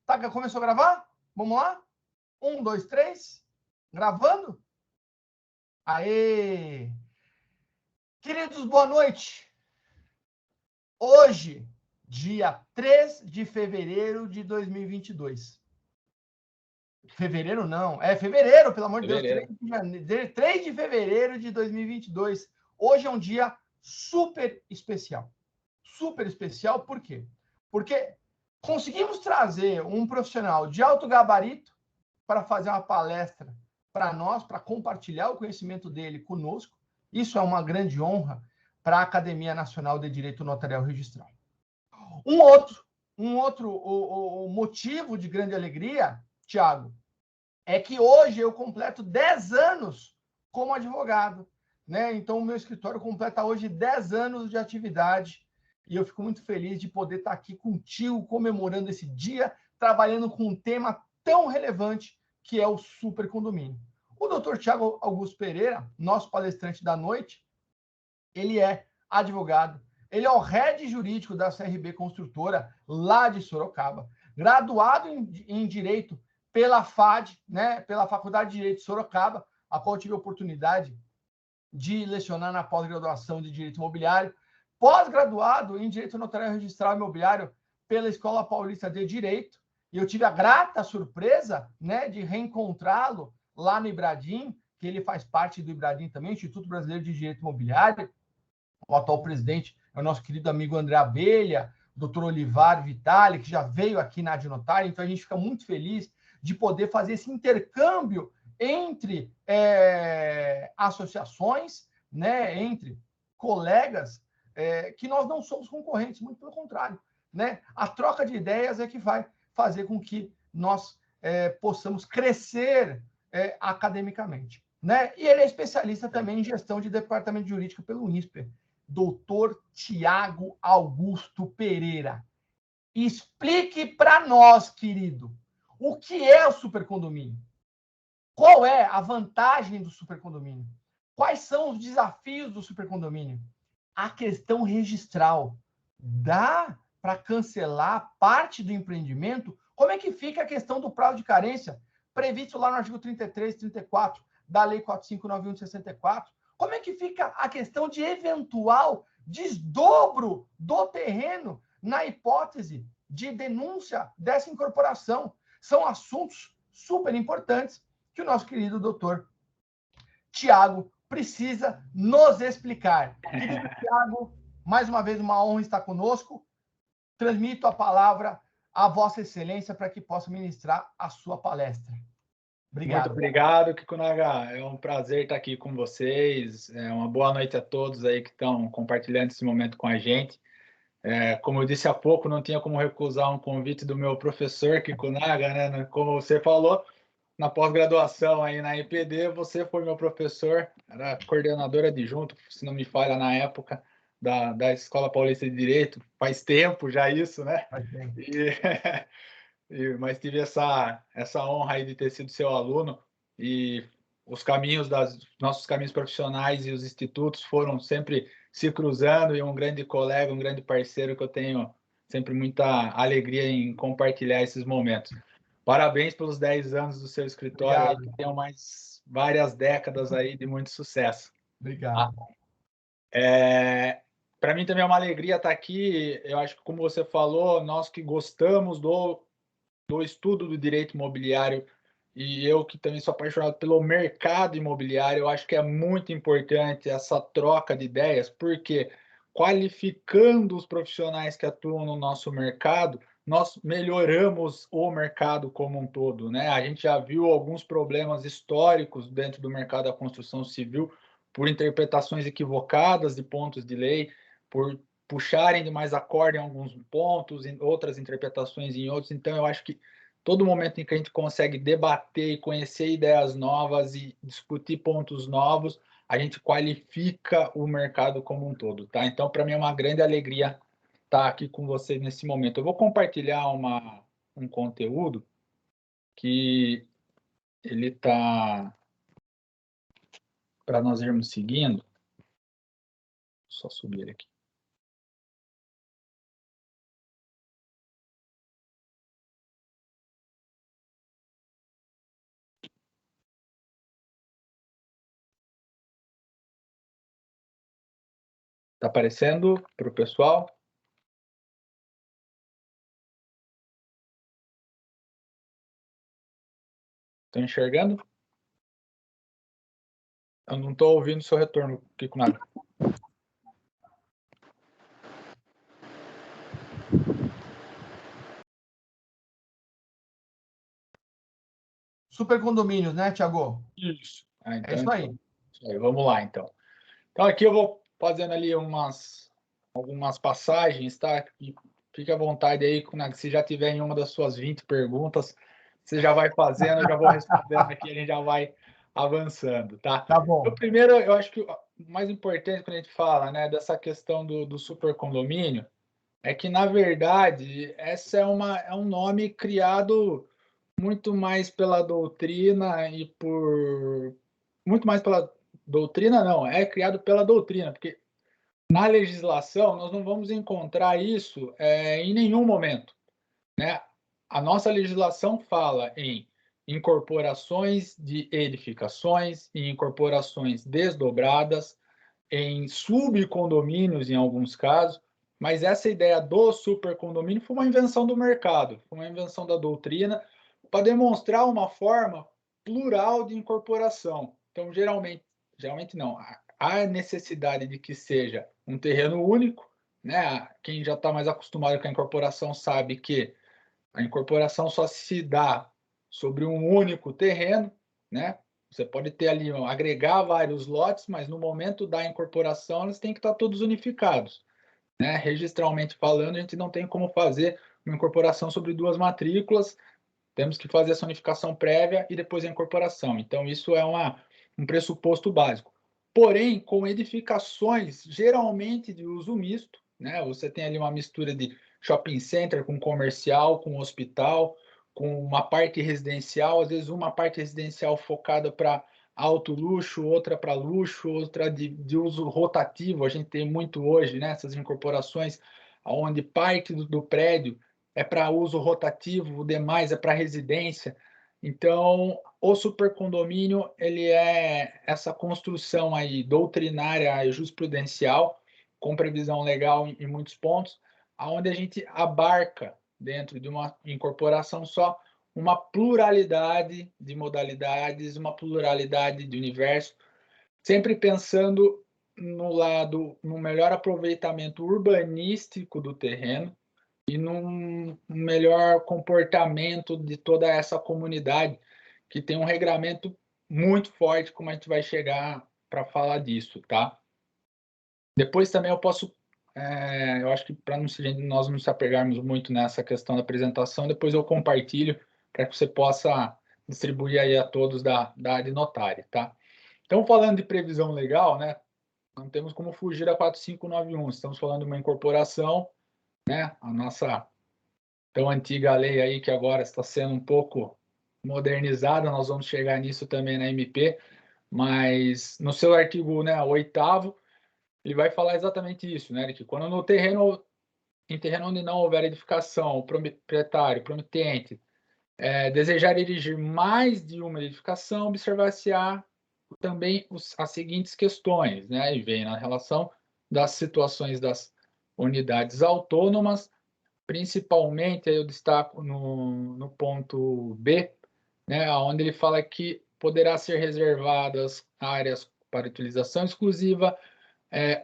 Tá, começou a gravar? Vamos lá? 1, 2, 3. Gravando? Aê! Queridos, boa noite. Hoje, dia 3 de fevereiro de 2022. Fevereiro não, é fevereiro, pelo amor de Deus, 3 de fevereiro de 2022. Hoje é um dia super especial. Super especial, por quê? Porque conseguimos trazer um profissional de alto gabarito para fazer uma palestra para nós, para compartilhar o conhecimento dele conosco. Isso é uma grande honra para a Academia Nacional de Direito Notarial Registral. Um outro motivo de grande alegria, Tiago, é que hoje eu completo 10 anos como advogado, né? Então, o meu escritório completa hoje 10 anos de atividade e eu fico muito feliz de poder estar aqui contigo, comemorando esse dia, trabalhando com um tema tão relevante que é o supercondomínio. O doutor Tiago Augusto Pereira, nosso palestrante da noite, ele é advogado, ele é o head jurídico da CRB Construtora, lá de Sorocaba, graduado em Direito pela FAD, né, pela Faculdade de Direito de Sorocaba, a qual eu tive a oportunidade de lecionar na pós-graduação de Direito Imobiliário, pós-graduado em Direito Notarial Registral Imobiliário pela Escola Paulista de Direito, e eu tive a grata surpresa, né, de reencontrá-lo lá no Ibradim, que ele faz parte do Ibradim também, Instituto Brasileiro de Direito Imobiliário. O atual presidente é o nosso querido amigo André Abelha, doutor Olivar Vitali, que já veio aqui na Adnotária, então a gente fica muito feliz de poder fazer esse intercâmbio entre associações, né, entre colegas, que nós não somos concorrentes, muito pelo contrário. Né? A troca de ideias é que vai fazer com que nós possamos crescer academicamente. Né? E ele é especialista também em gestão de departamento jurídico pelo INSPER. Doutor Tiago Augusto Pereira. Explique para nós, querido, o que é o supercondomínio? Qual é a vantagem do supercondomínio? Quais são os desafios do supercondomínio? A questão registral. Dá para cancelar parte do empreendimento? Como é que fica a questão do prazo de carência, previsto lá no artigo 33 e 34 da Lei 4591 de 64? Como é que fica a questão de eventual desdobro do terreno na hipótese de denúncia dessa incorporação? São assuntos super importantes que o nosso querido doutor Tiago precisa nos explicar. Querido Tiago, mais uma vez uma honra estar conosco. Transmito a palavra à Vossa Excelência para que possa ministrar a sua palestra. Obrigado. Muito obrigado, Kikunaga. É um prazer estar aqui com vocês. Uma boa noite a todos aí que estão compartilhando esse momento com a gente. Como eu disse há pouco, não tinha como recusar um convite do meu professor Kikunaga, né? Como você falou, na pós-graduação aí na IPD, você foi meu professor, era coordenadora adjunto, se não me falha, na época, da Escola Paulista de Direito. Faz tempo já isso, né? Faz tempo. Mas tive essa honra aí de ter sido seu aluno, e os caminhos nossos caminhos profissionais e os institutos foram sempre se cruzando, e um grande colega, um grande parceiro que eu tenho sempre muita alegria em compartilhar esses momentos. Parabéns pelos 10 anos do seu escritório, aí, que tenham mais várias décadas aí de muito sucesso. Obrigado. Para mim também é uma alegria estar aqui. Eu acho que, como você falou, nós que gostamos do estudo do direito imobiliário, e eu que também sou apaixonado pelo mercado imobiliário, eu acho que é muito importante essa troca de ideias, porque qualificando os profissionais que atuam no nosso mercado, nós melhoramos o mercado como um todo, né? A gente já viu alguns problemas históricos dentro do mercado da construção civil por interpretações equivocadas de pontos de lei, por puxarem demais a corda em alguns pontos, em outras interpretações em outros. Então, eu acho que todo momento em que a gente consegue debater e conhecer ideias novas e discutir pontos novos, a gente qualifica o mercado como um todo, tá? Então, para mim é uma grande alegria estar aqui com vocês nesse momento. Eu vou compartilhar um conteúdo que ele está para nós irmos seguindo. Só subir aqui. Tá aparecendo para o pessoal? Estão enxergando? Eu não estou ouvindo seu retorno, Kiko Nada. Super condomínios, né, Thiago? Isso. É isso aí. Isso aí. Vamos lá, então. Então, aqui eu vou fazendo ali algumas passagens, tá? E fique à vontade aí, se já tiver em uma das suas 20 perguntas, você já vai fazendo, eu já vou respondendo aqui, a gente já vai avançando, tá? Tá bom. O primeiro, eu acho que o mais importante quando a gente fala, né, dessa questão do supercondomínio, é que, na verdade, essa é um nome criado muito mais pela doutrina e por... Muito mais pela doutrina, não, é criado pela doutrina, porque na legislação nós não vamos encontrar isso em nenhum momento, né? A nossa legislação fala em incorporações de edificações, em incorporações desdobradas, em subcondomínios em alguns casos, mas essa ideia do supercondomínio foi uma invenção do mercado, foi uma invenção da doutrina para demonstrar uma forma plural de incorporação. Então, geralmente não, há necessidade de que seja um terreno único, né? Quem já está mais acostumado com a incorporação sabe que a incorporação só se dá sobre um único terreno, né? Você pode ter ali, agregar vários lotes, mas no momento da incorporação eles têm que estar todos unificados, né? Registralmente falando, a gente não tem como fazer uma incorporação sobre duas matrículas, temos que fazer essa unificação prévia e depois a incorporação. Então, isso é um pressuposto básico. Porém, com edificações geralmente de uso misto, né? Você tem ali uma mistura de shopping center com comercial, com hospital, com uma parte residencial, às vezes uma parte residencial focada para alto luxo, outra para luxo, outra de uso rotativo. A gente tem muito hoje, né? Essas incorporações onde parte do prédio é para uso rotativo, o demais é para residência. Então, o supercondomínio, ele é essa construção aí doutrinária e jurisprudencial, com previsão legal em muitos pontos, aonde a gente abarca, dentro de uma incorporação só, uma pluralidade de modalidades, uma pluralidade de universo, sempre pensando no melhor aproveitamento urbanístico do terreno, e num melhor comportamento de toda essa comunidade, que tem um regramento muito forte, como a gente vai chegar para falar disso, tá? Depois também eu posso, eu acho que para nós não se apegarmos muito nessa questão da apresentação, depois eu compartilho para que você possa distribuir aí a todos da área notária, tá? Então, falando de previsão legal, né? Não temos como fugir da 4591, estamos falando de uma incorporação, né? A nossa tão antiga lei aí que agora está sendo um pouco modernizada, nós vamos chegar nisso também na MP, mas no seu artigo, né, 8º, ele vai falar exatamente isso, né, que quando em terreno onde não houver edificação, o proprietário, promitente, desejar erigir mais de uma edificação, observar-se-á também as seguintes questões, né, e vem na relação das situações das unidades autônomas, principalmente, aí eu destaco no ponto B, né, onde ele fala que poderá ser reservadas áreas para utilização exclusiva,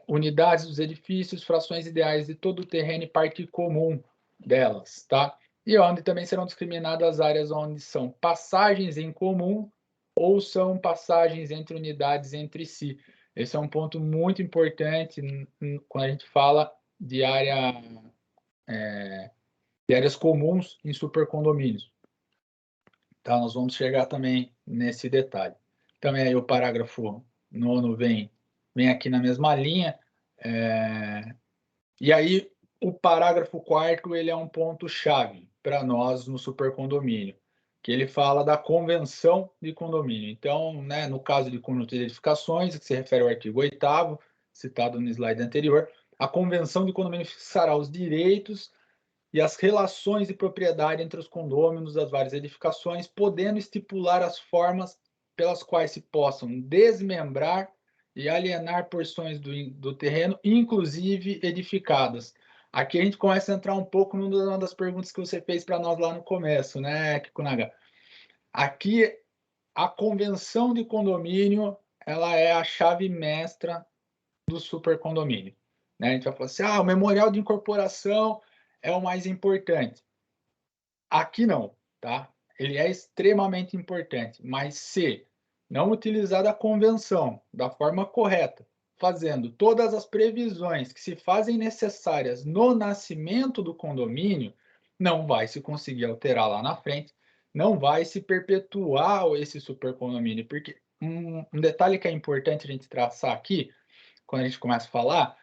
unidades dos edifícios, frações ideais de todo o terreno e parte comum delas, tá? E onde também serão discriminadas áreas onde são passagens em comum ou são passagens entre unidades entre si. Esse é um ponto muito importante quando a gente fala de áreas comuns em supercondomínios. Tá? Nós vamos chegar também nesse detalhe. Também aí o parágrafo 9º vem aqui na mesma linha. E aí o parágrafo 4º ele é um ponto-chave para nós no supercondomínio, que ele fala da convenção de condomínio. Então, né, no caso de conjunto de edificações, que se refere ao artigo 8º, citado no slide anterior, a convenção de condomínio fixará os direitos e as relações de propriedade entre os condôminos das várias edificações, podendo estipular as formas pelas quais se possam desmembrar e alienar porções do terreno, inclusive edificadas. Aqui a gente começa a entrar um pouco numa das perguntas que você fez para nós lá no começo, né, Kikunaga? Aqui, a convenção de condomínio, ela é a chave mestra do supercondomínio, né? A gente vai falar assim, o memorial de incorporação é o mais importante. Aqui não, tá? Ele é extremamente importante, mas se não utilizar a convenção da forma correta, fazendo todas as previsões que se fazem necessárias no nascimento do condomínio, não vai se conseguir alterar lá na frente, não vai se perpetuar esse supercondomínio, porque um detalhe que é importante a gente traçar aqui, quando a gente começa a falar,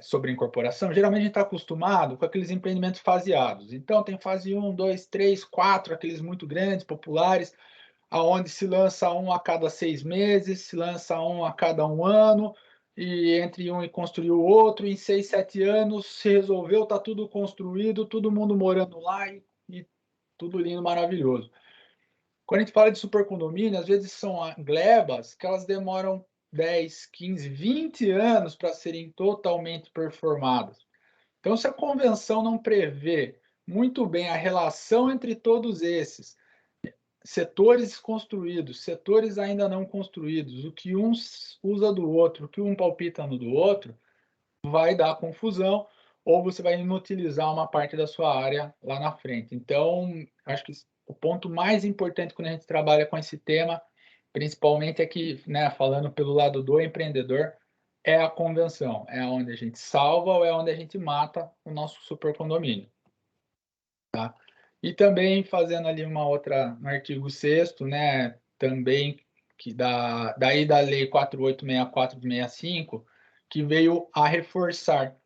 sobre incorporação, geralmente a gente está acostumado com aqueles empreendimentos faseados. Então, tem fase 1, 2, 3, 4, aqueles muito grandes, populares, aonde se lança um a cada 6 meses, se lança um a cada 1 ano, e entre um e construir o outro, em 6, 7 anos se resolveu, está tudo construído, todo mundo morando lá e tudo lindo, maravilhoso. Quando a gente fala de supercondomínio, às vezes são glebas que elas demoram 10, 15, 20 anos para serem totalmente performadas. Então, se a convenção não prevê muito bem a relação entre todos esses setores construídos, setores ainda não construídos, o que um usa do outro, o que um palpita no do outro, vai dar confusão ou você vai inutilizar uma parte da sua área lá na frente. Então, acho que o ponto mais importante quando a gente trabalha com esse tema, principalmente é que, né, falando pelo lado do empreendedor, é a convenção, é onde a gente salva ou é onde a gente mata o nosso supercondomínio. Tá? E também fazendo ali uma outra, no artigo 6º, né, também que daí da lei 4864 de 65, que veio a reforçar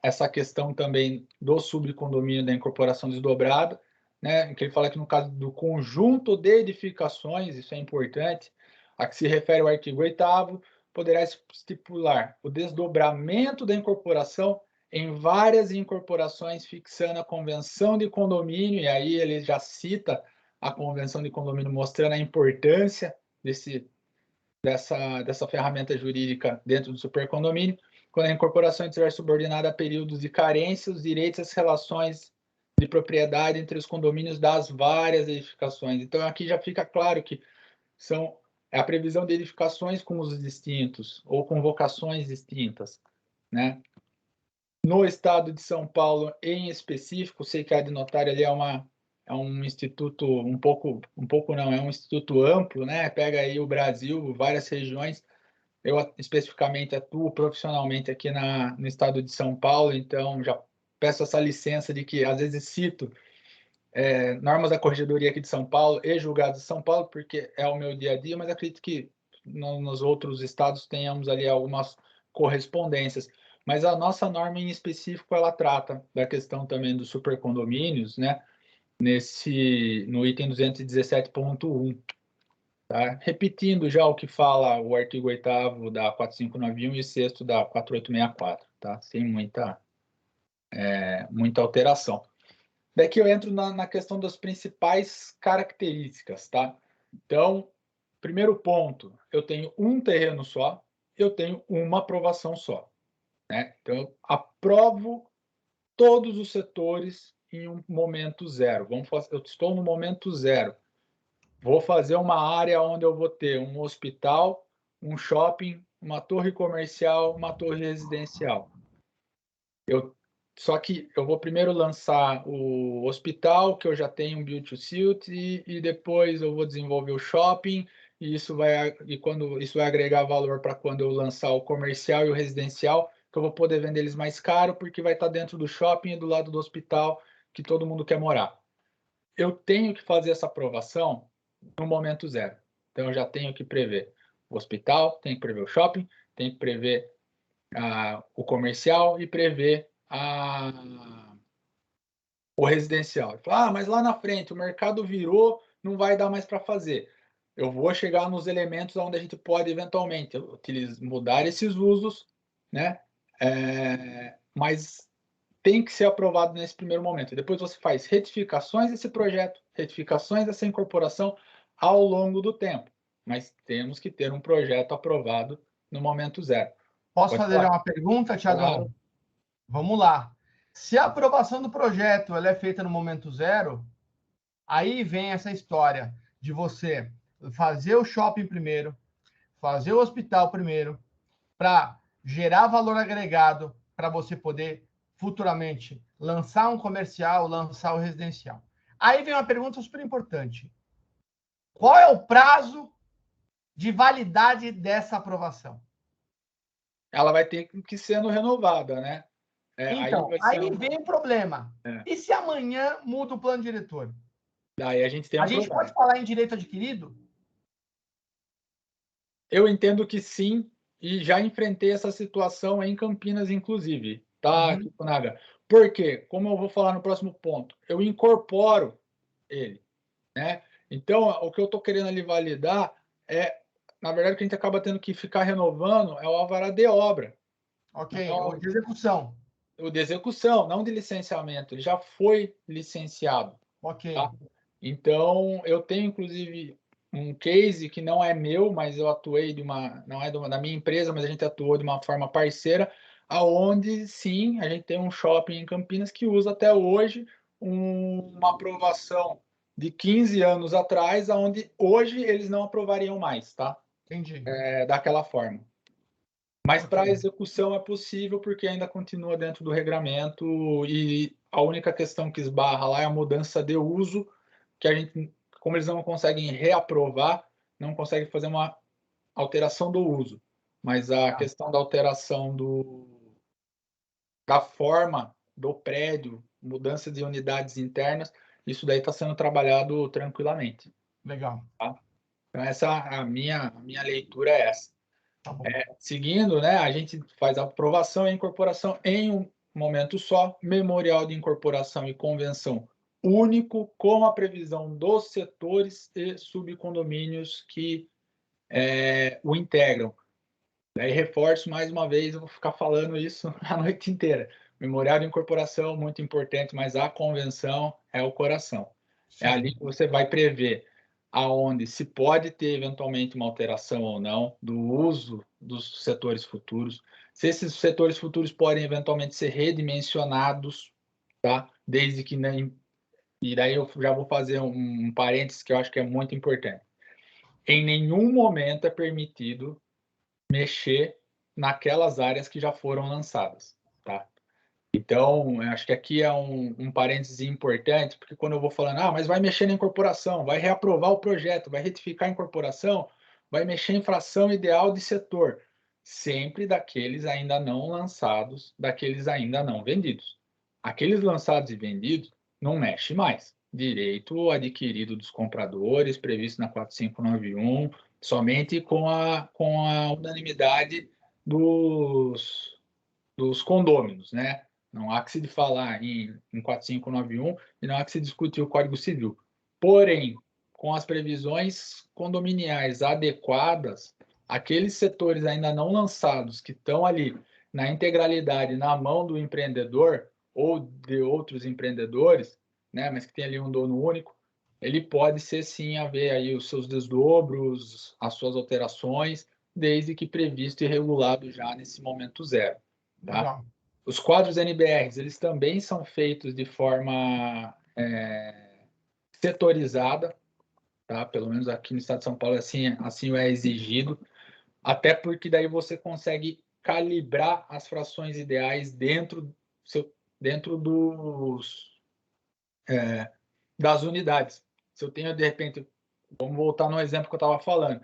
essa questão também do subcondomínio da incorporação desdobrada, né, que ele fala que no caso do conjunto de edificações, isso é importante, a que se refere o artigo 8º, poderá estipular o desdobramento da incorporação em várias incorporações, fixando a convenção de condomínio, e aí ele já cita a convenção de condomínio, mostrando a importância dessa ferramenta jurídica dentro do supercondomínio. Quando a incorporação estiver subordinada a períodos de carência, os direitos e as relações de propriedade entre os condomínios das várias edificações. Então, aqui já fica claro que é a previsão de edificações com usos distintos ou com vocações distintas, né? No estado de São Paulo, em específico, sei que a de notário ali é um instituto um pouco não, é um instituto amplo, né? Pega aí o Brasil, várias regiões. Eu especificamente atuo profissionalmente aqui no estado de São Paulo, então já peço essa licença de que às vezes cito normas da Corregedoria aqui de São Paulo e julgados de São Paulo, porque é o meu dia a dia, mas acredito que nos outros estados tenhamos ali algumas correspondências. Mas a nossa norma em específico, ela trata da questão também dos supercondomínios, né? No item 217.1. Tá? Repetindo já o que fala o artigo 8º da 4591 e 6º da 4864, tá? Sem muita alteração. Daqui eu entro na questão das principais características, tá? Então, primeiro ponto, eu tenho um terreno só, eu tenho uma aprovação só, né? Então, eu aprovo todos os setores em um momento zero. Eu estou no momento zero. Vou fazer uma área onde eu vou ter um hospital, um shopping, uma torre comercial, uma torre residencial. Só que eu vou primeiro lançar o hospital, que eu já tenho um build to suit, e depois eu vou desenvolver o shopping, quando isso vai agregar valor para quando eu lançar o comercial e o residencial, que eu vou poder vender eles mais caro, porque vai estar dentro do shopping e do lado do hospital que todo mundo quer morar. Eu tenho que fazer essa aprovação no momento zero. Então, eu já tenho que prever o hospital, tenho que prever o shopping, tenho que prever o comercial e prever o residencial. Mas lá na frente o mercado virou, não vai dar mais para fazer. Eu vou chegar nos elementos onde a gente pode eventualmente mudar esses usos, né? Mas tem que ser aprovado nesse primeiro momento. Depois você faz retificações desse projeto, retificações dessa incorporação ao longo do tempo. mas temos que ter um projeto aprovado no momento zero. Posso Pode fazer falar. uma pergunta, Tiagão? Claro. Vamos lá. Se a aprovação do projeto ela é feita no momento zero, aí vem essa história de você fazer o shopping primeiro, fazer o hospital primeiro, para gerar valor agregado, para você poder futuramente lançar um comercial, lançar o residencial. Aí vem uma pergunta super importante. Qual é o prazo de validade dessa aprovação? Ela vai ter que ir sendo renovada, né? Então, aí vem o problema. É. E se amanhã muda o plano diretor? Daí a gente tem A gente pode falar em direito adquirido? Eu entendo que sim, e já enfrentei essa situação em Campinas, inclusive, tá, Uhum. Kikunaga? Por quê? Como eu vou falar no próximo ponto, eu incorporo ele, né? Então, o que eu estou querendo ali validar é, na verdade, o que a gente acaba tendo que ficar renovando é o alvará de obra. Ok, Então, ou de execução. o de execução, não de licenciamento, ele já foi licenciado, Ok. tá? Então, eu tenho, inclusive, um case que não é meu, mas eu atuei não é da minha empresa, mas a gente atuou de uma forma parceira, aonde sim, a gente tem um shopping em Campinas que usa até hoje uma aprovação de 15 anos atrás, aonde hoje eles não aprovariam mais, tá? Entendi. Daquela forma. Mas Ok. para a execução é possível porque ainda continua dentro do regramento e a única questão que esbarra lá é a mudança de uso, que a gente, como eles não conseguem reaprovar, não conseguem fazer uma alteração do uso. Mas a questão da alteração da forma do prédio, mudança de unidades internas, isso daí está sendo trabalhado tranquilamente. Legal. Tá? Então, a minha leitura é essa. Tá bom. Seguindo, né, a gente faz a aprovação e a incorporação em um momento só, memorial de incorporação e convenção único, com a previsão dos setores e subcondomínios que o integram. Daí reforço mais uma vez, eu vou ficar falando isso a noite inteira. Memorial de incorporação, muito importante, mas a convenção é o coração. Sim. É ali que você vai prever aonde se pode ter eventualmente uma alteração ou não do uso dos setores futuros, se esses setores futuros podem eventualmente ser redimensionados, tá? Desde que nem... E daí eu já vou fazer um parênteses que eu acho que é muito importante. Em nenhum momento é permitido mexer naquelas áreas que já foram lançadas, tá? Então, eu acho que aqui é um parêntese importante, porque quando eu vou falando, mas vai mexer na incorporação, vai reaprovar o projeto, vai retificar a incorporação, vai mexer em fração ideal de setor, sempre daqueles ainda não lançados, daqueles ainda não vendidos. Aqueles lançados e vendidos não mexe mais. Direito adquirido dos compradores, previsto na 4591, somente com a unanimidade dos condôminos, né? Não há que se falar em 4591 e não há que se discutir o Código Civil. Porém, com as previsões condominiais adequadas, aqueles setores ainda não lançados, que estão ali na integralidade na mão do empreendedor ou de outros empreendedores, né, mas que tem ali um dono único, ele pode ser sim haver aí os seus desdobros, as suas alterações, desde que previsto e regulado já nesse momento zero. Tá? Legal. Os quadros NBRs, eles também são feitos de forma setorizada, tá? Delo menos aqui no estado de São Paulo assim é exigido, até porque daí você consegue calibrar as frações ideais dentro das unidades. Se eu tenho, de repente, vamos voltar no exemplo que eu estava falando,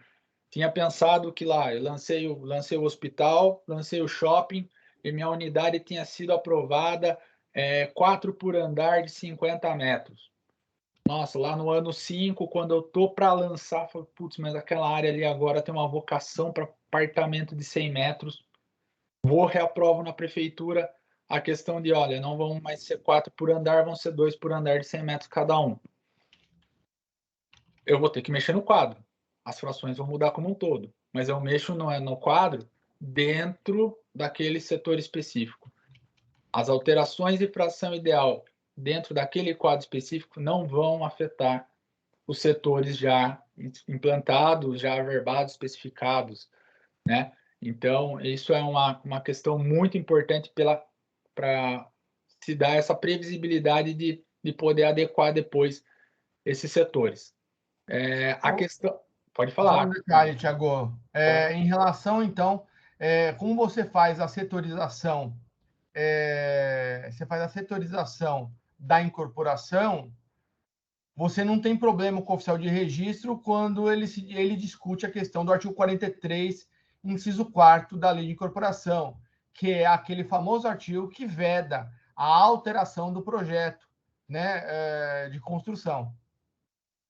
tinha pensado que lá, eu lancei o hospital, lancei o shopping, e minha unidade tinha sido aprovada 4 por andar de 50 metros. Nossa, lá no ano 5, quando eu tô para lançar, falei, putz, mas aquela área ali agora tem uma vocação para apartamento de 100 metros. Vou reaprovo na prefeitura a questão de, olha, não vão mais ser 4 por andar, vão ser 2 por andar de 100 metros cada um. Eu vou ter que mexer no quadro. As frações vão mudar como um todo, mas eu mexo no quadro dentro daquele setor específico. As alterações de fração ideal dentro daquele quadro específico não vão afetar os setores já implantados, já averbados, especificados, né? Então, isso é uma questão muito importante para se dar essa previsibilidade de poder adequar depois esses setores. A questão... Pode Só falar. um detalhe, Thiago. Em relação, então, como você faz a setorização, da incorporação, você não tem problema com o oficial de registro quando ele discute a questão do artigo 43, inciso 4º da Lei de Incorporação, que é aquele famoso artigo que veda a alteração do projeto, né, de construção.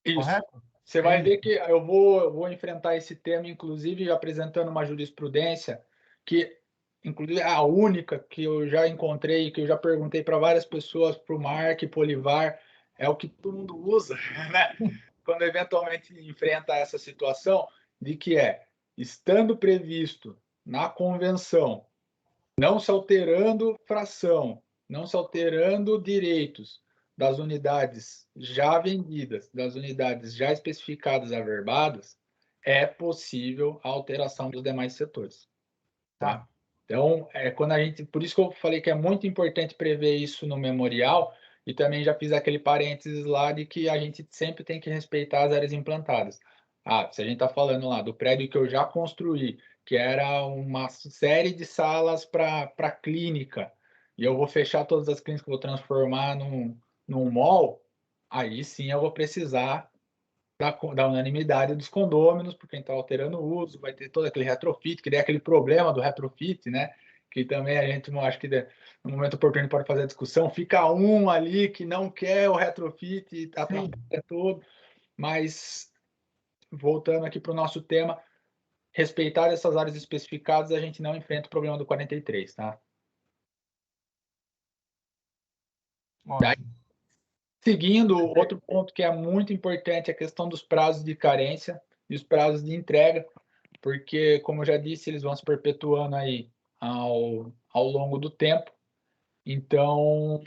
Isso. Correto? Você vai ver que eu vou enfrentar esse tema, inclusive apresentando uma jurisprudência que, inclusive, é a única que eu já encontrei, que eu já perguntei para várias pessoas, para o Mark, para o Olivar, é o que todo mundo usa, né? Quando eventualmente enfrenta essa situação, de que estando previsto na convenção, não se alterando fração, não se alterando direitos das unidades já vendidas, das unidades já especificadas, averbadas, é possível a alteração dos demais setores. Tá? Então, quando a gente, por isso que eu falei que é muito importante prever isso no memorial, e também já fiz aquele parênteses lá de que a gente sempre tem que respeitar as áreas implantadas. Se a gente está falando lá do prédio que eu já construí, que era uma série de salas para clínica, e eu vou fechar todas as clínicas, vou transformar num mall, aí sim eu vou precisar da unanimidade dos condôminos, porque quem está alterando o uso, vai ter todo aquele retrofit, que é aquele problema do retrofit, né? Que também a gente não acho que no momento oportuno pode fazer a discussão, fica um ali que não quer o retrofit e atrapalha todo, mas voltando aqui para o nosso tema, respeitar essas áreas especificadas, a gente não enfrenta o problema do 43, tá? Daí, seguindo, outro ponto que é muito importante é a questão dos prazos de carência e os prazos de entrega, porque, como eu já disse, eles vão se perpetuando aí ao longo do tempo. Então,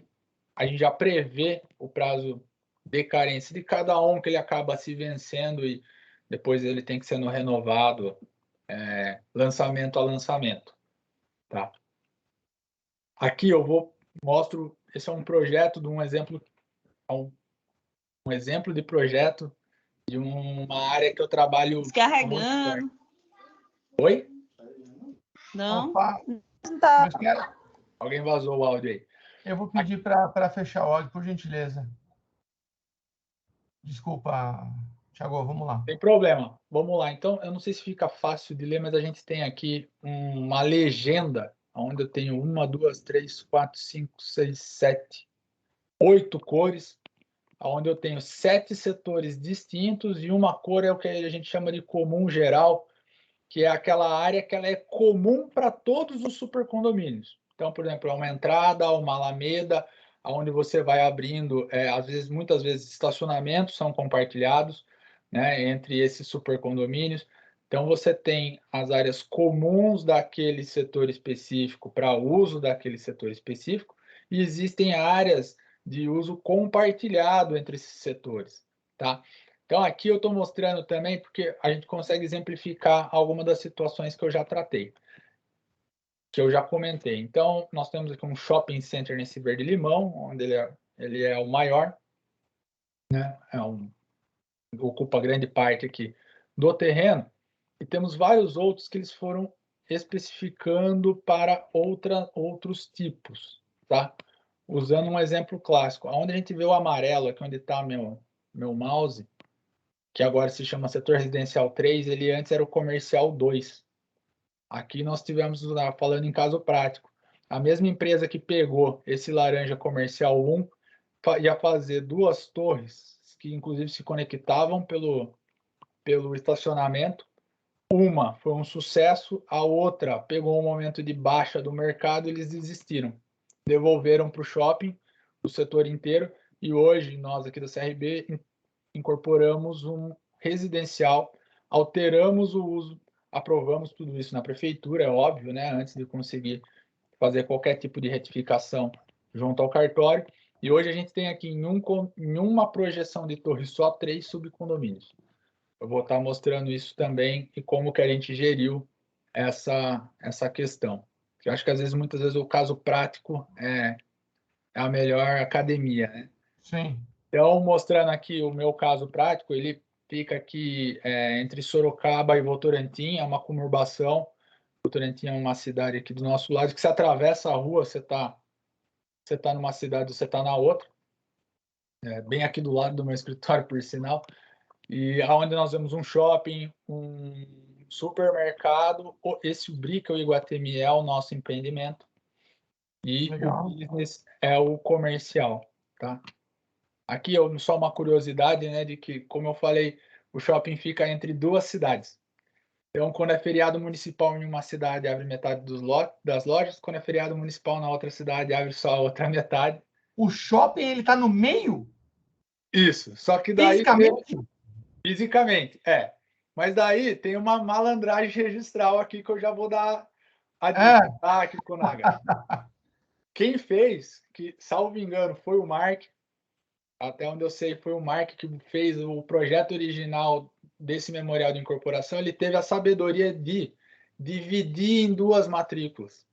a gente já prevê o prazo de carência de cada um, que ele acaba se vencendo e depois ele tem que sendo renovado lançamento a lançamento. Tá? Aqui eu mostro, esse é um projeto de um exemplo, um exemplo de projeto de uma área que eu trabalho. Descarregando. Oi? Não. Opa. Não tá. Alguém vazou o áudio aí. Eu vou pedir para fechar o áudio, por gentileza. Desculpa, Thiago, vamos lá. Sem problema. Vamos lá. Então, eu não sei se fica fácil de ler, mas a gente tem aqui uma legenda, onde eu tenho 1, 2, 3, 4, 5, 6, 7, 8 cores, onde eu tenho 7 setores distintos e uma cor é o que a gente chama de comum geral, que é aquela área que ela é comum para todos os supercondomínios. Então, por exemplo, é uma entrada, uma alameda, onde você vai abrindo, muitas vezes estacionamentos são compartilhados, né, entre esses supercondomínios. Então, você tem as áreas comuns daquele setor específico para uso daquele setor específico, e existem áreas de uso compartilhado entre esses setores, tá? Então, aqui eu estou mostrando também porque a gente consegue exemplificar algumas das situações que eu já tratei, que eu já comentei. Então, nós temos aqui um shopping center nesse verde-limão, onde ele é o maior, né? Ocupa grande parte aqui do terreno, e temos vários outros que eles foram especificando para outros tipos, tá? Usando um exemplo clássico, onde a gente vê o amarelo, aqui onde está meu mouse, que agora se chama setor residencial 3, ele antes era o comercial 2. Aqui nós tivemos, falando em caso prático, a mesma empresa que pegou esse laranja comercial 1 ia fazer 2 torres, que inclusive se conectavam pelo estacionamento. Uma foi um sucesso, a outra pegou um momento de baixa do mercado e eles desistiram. Devolveram para o shopping, o setor inteiro, e hoje nós aqui da CRB incorporamos um residencial, alteramos o uso, aprovamos tudo isso na prefeitura, é óbvio, né, antes de conseguir fazer qualquer tipo de retificação junto ao cartório, E hoje a gente tem aqui em uma projeção de torre só 3 subcondomínios. Eu vou estar mostrando isso também e como que a gente geriu essa questão. Eu acho que às vezes, muitas vezes, o caso prático é a melhor academia, né? Sim. Então, mostrando aqui o meu caso prático, ele fica aqui entre Sorocaba e Votorantim, é uma conurbação. Votorantim é uma cidade aqui do nosso lado, que você atravessa a rua, você tá numa cidade, você tá na outra, bem aqui do lado do meu escritório, por sinal. E aonde nós vemos um shopping, um supermercado, esse Brick, o Iguatemi, é o nosso empreendimento. E Legal. o business é o comercial, tá? Aqui só uma curiosidade, né, de que, como eu falei, o shopping fica entre duas cidades. Então, quando é feriado municipal em uma cidade, abre metade das lojas. Quando é feriado municipal na outra cidade, abre só a outra metade. O shopping, ele tá no meio? Isso. Só que daí... Fisicamente? Fisicamente, Mas daí tem uma malandragem registral aqui que eu já vou dar a dica. Aqui, Konaga. Quem fez, que, salvo engano, foi o Mark. Até onde eu sei, foi o Mark que fez o projeto original desse memorial de incorporação. Ele teve a sabedoria de dividir em duas matrículas.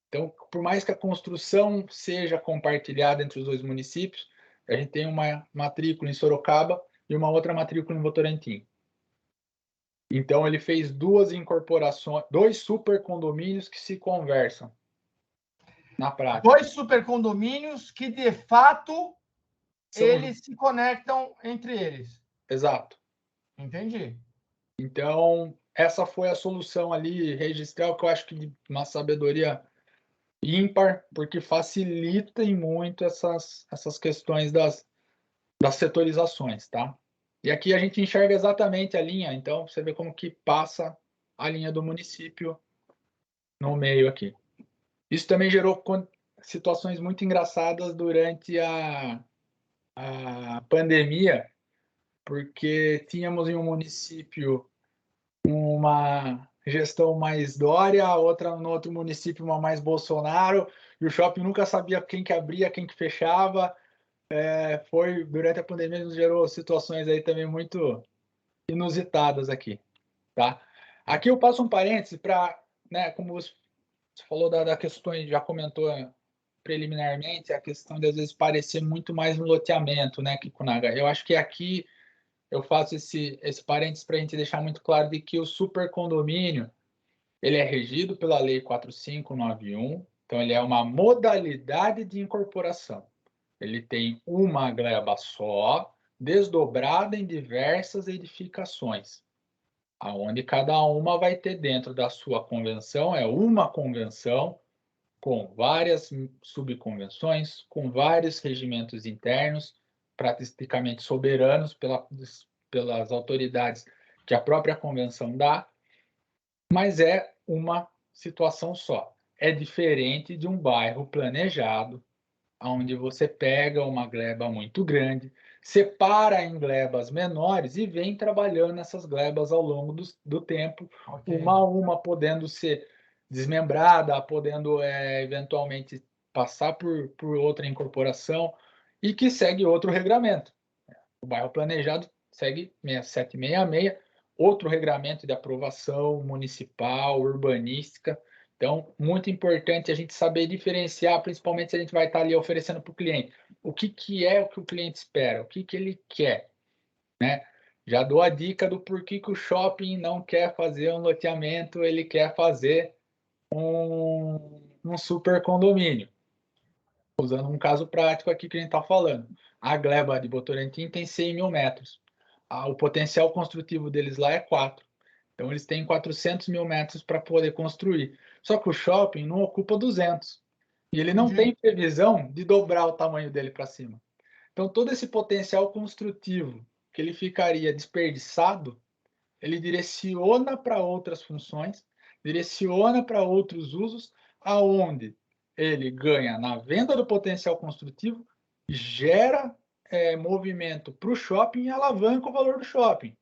Então, por mais que a construção seja compartilhada entre os dois municípios, a gente tem uma matrícula em Sorocaba e uma outra matrícula em Votorantim. Então, ele fez duas incorporações, 2 supercondomínios que se conversam na prática. 2 supercondomínios que, de fato, eles se conectam entre eles. Exato. Entendi. Então, essa foi a solução ali registral, que eu acho que de uma sabedoria ímpar, porque facilita muito essas questões das setorizações, tá? E aqui a gente enxerga exatamente a linha, então você vê como que passa a linha do município no meio aqui. Isso também gerou situações muito engraçadas durante a pandemia, porque tínhamos em um município uma gestão mais Dória, outra no outro município uma mais Bolsonaro, e o shopping nunca sabia quem que abria, quem que fechava. Foi durante a pandemia, nos gerou situações aí também muito inusitadas aqui, tá? Aqui eu passo um parêntese para, né, como você falou da questão, já comentou preliminarmente, a questão de às vezes parecer muito mais no loteamento, né, Kikunaga? Eu acho que aqui eu faço esse parênteses para a gente deixar muito claro de que o supercondomínio, ele é regido pela Lei 4591, então ele é uma modalidade de incorporação. Ele tem uma gleba só, desdobrada em diversas edificações, aonde cada uma vai ter dentro da sua convenção, uma convenção com várias subconvenções, com vários regimentos internos, praticamente soberanos pelas autoridades que a própria convenção dá, mas é uma situação só. É diferente de um bairro planejado, onde você pega uma gleba muito grande, separa em glebas menores e vem trabalhando essas glebas ao longo do tempo, uma a uma, podendo ser desmembrada, podendo eventualmente passar por outra incorporação e que segue outro regramento. O bairro planejado segue 6766, outro regramento de aprovação municipal, urbanística. Então, muito importante a gente saber diferenciar, principalmente se a gente vai estar ali oferecendo para o cliente. O que é o que o cliente espera, o que ele quer, né? Já dou a dica do porquê que o shopping não quer fazer um loteamento, ele quer fazer um super condomínio. Usando um caso prático aqui que a gente está falando. A gleba de Votorantim tem 100 mil metros. O potencial construtivo deles lá é 4. Então, eles têm 400 mil metros para poder construir. Só que o shopping não ocupa 200. E ele não tem previsão de dobrar o tamanho dele para cima. Então, todo esse potencial construtivo que ele ficaria desperdiçado, ele direciona para outras funções, direciona para outros usos, aonde ele ganha na venda do potencial construtivo, gera movimento para o shopping e alavanca o valor do shopping.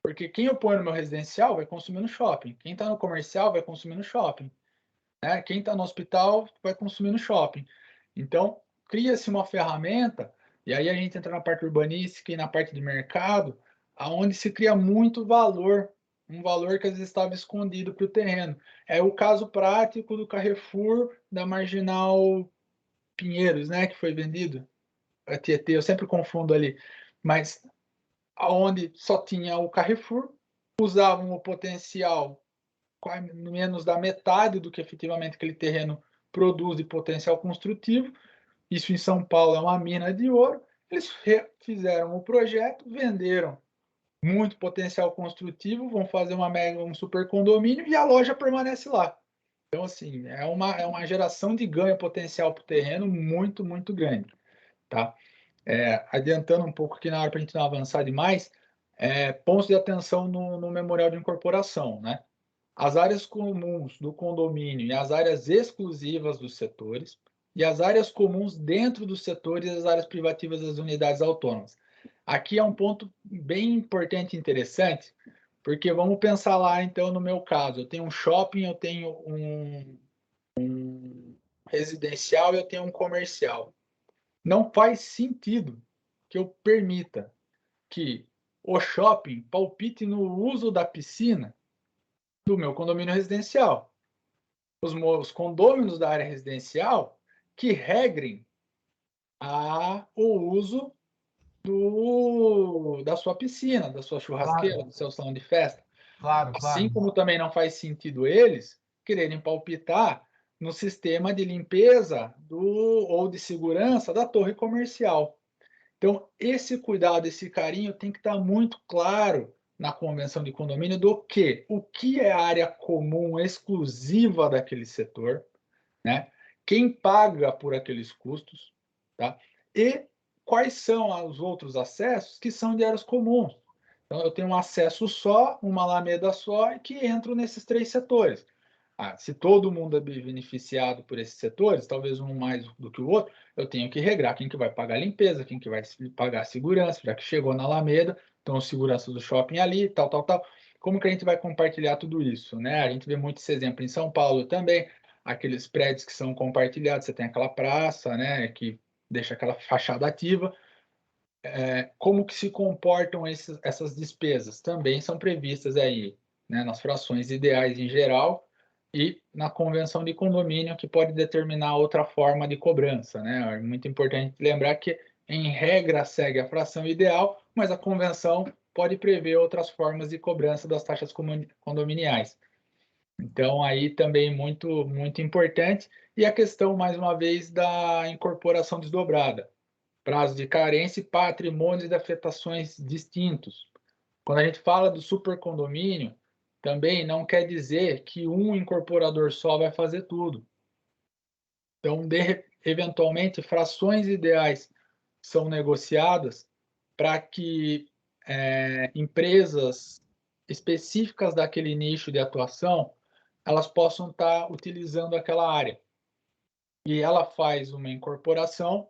Porque quem eu ponho no meu residencial vai consumir no shopping. Quem está no comercial vai consumir no shopping. Né? Quem está no hospital vai consumir no shopping. Então, cria-se uma ferramenta, e aí a gente entra na parte urbanística e na parte de mercado, aonde se cria muito valor, um valor que às vezes estava escondido para o terreno. É o caso prático do Carrefour da Marginal Pinheiros, né, que foi vendido, a Tietê, eu sempre confundo ali, mas aonde só tinha o Carrefour, usavam o potencial menos da metade do que efetivamente aquele terreno produz de potencial construtivo. Isso em São Paulo é uma mina de ouro. Eles fizeram o projeto, venderam muito potencial construtivo, vão fazer um super condomínio e a loja permanece lá. Então, assim, é uma geração de ganho potencial para o terreno muito, muito grande. Tá? Adiantando um pouco aqui na hora para a gente não avançar demais, pontos de atenção no memorial de incorporação, né? As áreas comuns do condomínio e as áreas exclusivas dos setores, e as áreas comuns dentro dos setores e as áreas privativas das unidades autônomas. Aqui é um ponto bem importante e interessante, porque vamos pensar lá, então, no meu caso, eu tenho um shopping, eu tenho um residencial e eu tenho um comercial. Não faz sentido que eu permita que o shopping palpite no uso da piscina do meu condomínio residencial. Os condôminos da área residencial que regrem o uso da sua piscina, da sua churrasqueira, Claro. do seu salão de festa. Claro, Assim claro. como também não faz sentido eles quererem palpitar no sistema de limpeza ou de segurança da torre comercial. Então, esse cuidado, esse carinho tem que estar muito claro na convenção de condomínio o que é área comum exclusiva daquele setor, né? Quem paga por aqueles custos, tá? E quais são os outros acessos que são de áreas comuns. Então, eu tenho um acesso só, uma alameda só, e que entro nesses 3 setores. Se todo mundo é beneficiado por esses setores, talvez um mais do que o outro, eu tenho que regrar quem que vai pagar a limpeza, quem que vai pagar a segurança, já que chegou na alameda, então o segurança do shopping ali, tal, tal, tal. Como que a gente vai compartilhar tudo isso, né? A gente vê muito esse exemplo em São Paulo também, aqueles prédios que são compartilhados, você tem aquela praça, né, que deixa aquela fachada ativa. Como que se comportam essas despesas? Também são previstas aí, né, nas frações ideais em geral e na convenção de condomínio, que pode determinar outra forma de cobrança, né? É muito importante lembrar que, em regra, segue a fração ideal, mas a convenção pode prever outras formas de cobrança das taxas condominiais. Então, aí também muito, muito importante. E a questão, mais uma vez, da incorporação desdobrada. Prazo de carência e patrimônios de afetações distintos. Quando a gente fala do supercondomínio, também não quer dizer que um incorporador só vai fazer tudo. Então, eventualmente, frações ideais são negociadas para que empresas específicas daquele nicho de atuação elas possam estar utilizando aquela área. E ela faz uma incorporação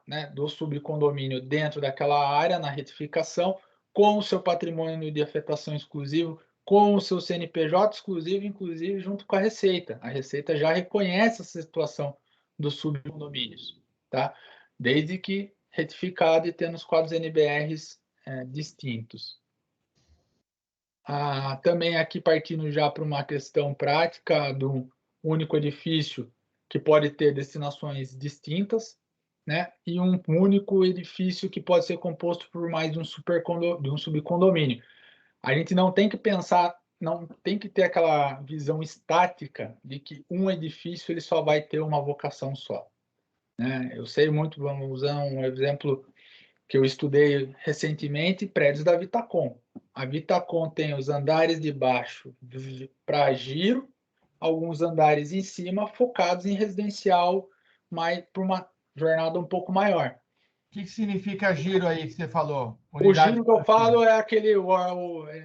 né, do subcondomínio dentro daquela área, na retificação, com o seu patrimônio de afetação exclusivo, com o seu CNPJ exclusivo, inclusive junto com a Receita. A Receita já reconhece essa situação dos subcondomínios, tá? Desde que retificado e tendo os quadros NBRs distintos. Também aqui partindo já para uma questão prática do único edifício que pode ter destinações distintas, né? E um único edifício que pode ser composto por mais de um subcondomínio. A gente não tem que pensar, não tem que ter aquela visão estática de que um edifício ele só vai ter uma vocação só, né? Eu sei muito, vamos usar um exemplo que eu estudei recentemente, prédios da Vitacom. A Vitacom tem os andares de baixo para giro, alguns andares em cima focados em residencial, mas por uma jornada um pouco maior. O que significa giro aí que você falou? O giro que eu falo é aquele,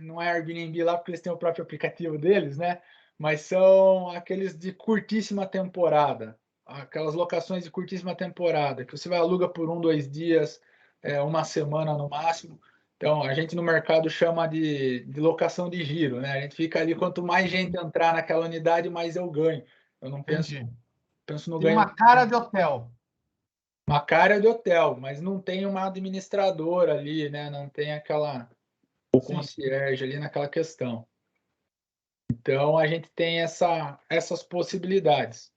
não é Airbnb lá, porque eles têm o próprio aplicativo deles, né? Mas são aqueles de curtíssima temporada, aquelas locações de curtíssima temporada, que você vai aluga por 1, 2 dias, uma semana no máximo. Então, a gente no mercado chama de locação de giro, né? A gente fica ali, quanto mais gente entrar naquela unidade, mais eu ganho. Eu não penso no Tem ganho. uma cara de hotel. uma cara de hotel, mas não tem uma administradora ali, né? Não tem o concierge ali naquela questão. Então, a gente tem essas possibilidades.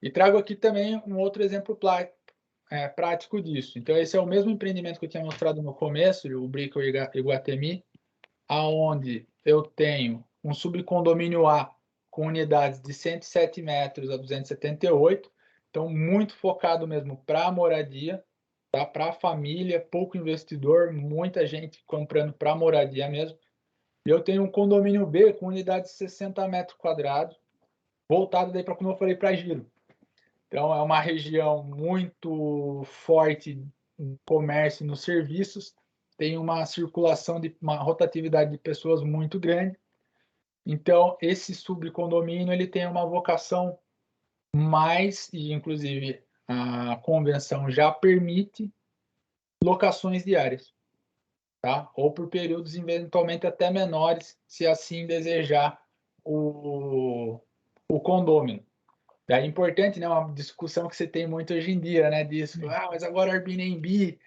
E trago aqui também um outro exemplo prático disso. Então, esse é o mesmo empreendimento que eu tinha mostrado no começo, o Brickell Iguatemi, aonde eu tenho um subcondomínio A com unidades de 107 metros a 278, então muito focado mesmo para a moradia, tá? Para a família, pouco investidor, muita gente comprando para moradia mesmo. Eu tenho um condomínio B com unidade de 60 metros quadrados, voltado daí para, como eu falei, para giro. Então, é uma região muito forte no comércio e nos serviços, tem uma circulação, uma rotatividade de pessoas muito grande. Então, esse subcondomínio ele tem uma vocação mais, e inclusive a convenção já permite, locações diárias, tá? Ou por períodos eventualmente até menores, se assim desejar o condômino. É importante, né? Uma discussão que você tem muito hoje em dia, né? Disso, mas agora Airbnb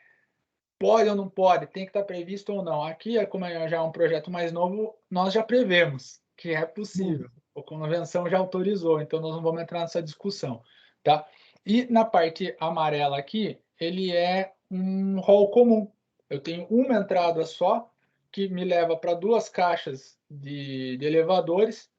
pode ou não pode? Tem que estar previsto ou não? Aqui, como já é um projeto mais novo, nós já prevemos que é possível. A convenção já autorizou, então nós não vamos entrar nessa discussão, tá? E na parte amarela aqui, ele é um hall comum. Eu tenho uma entrada só, que me leva para 2 caixas de elevadores,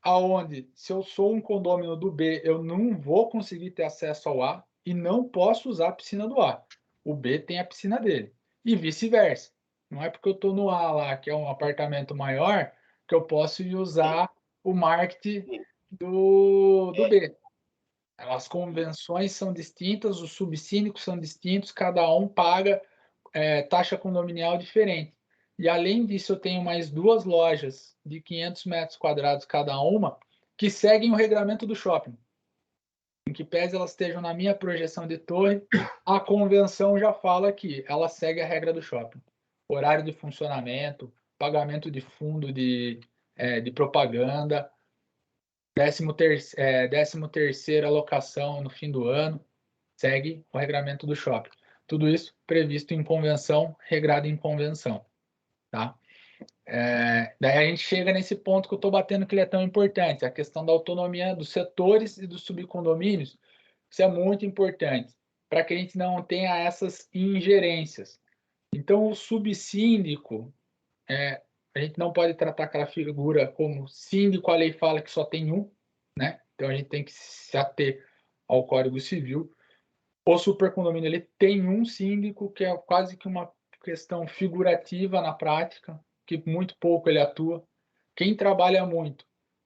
aonde, se eu sou um condômino do B, eu não vou conseguir ter acesso ao A e não posso usar a piscina do A. O B tem a piscina dele. E vice-versa. Não é porque eu estou no A lá, que é um apartamento maior, que eu posso usar o marketing do B. As convenções são distintas, os subsíndicos são distintos, cada um paga taxa condominial diferente. E, além disso, eu tenho mais 2 lojas de 500 metros quadrados cada uma, que seguem o regramento do shopping. Em que pese elas estejam na minha projeção de torre, a convenção já fala que ela segue a regra do shopping. Horário de funcionamento, pagamento de fundo de propaganda, 13ª alocação no fim do ano, segue o regramento do shopping. Tudo isso previsto em convenção, regrado em convenção. Tá? Daí a gente chega nesse ponto que eu estou batendo que ele é tão importante, a questão da autonomia dos setores e dos subcondomínios. Isso é muito importante, para que a gente não tenha essas ingerências. Então, o subsíndico, a gente não pode tratar aquela figura como síndico, a lei fala que só tem um, né? Então a gente tem que se ater ao Código Civil. O supercondomínio ele tem um síndico, que é quase que uma questão figurativa na prática, que muito pouco ele atua. Quem trabalha muito?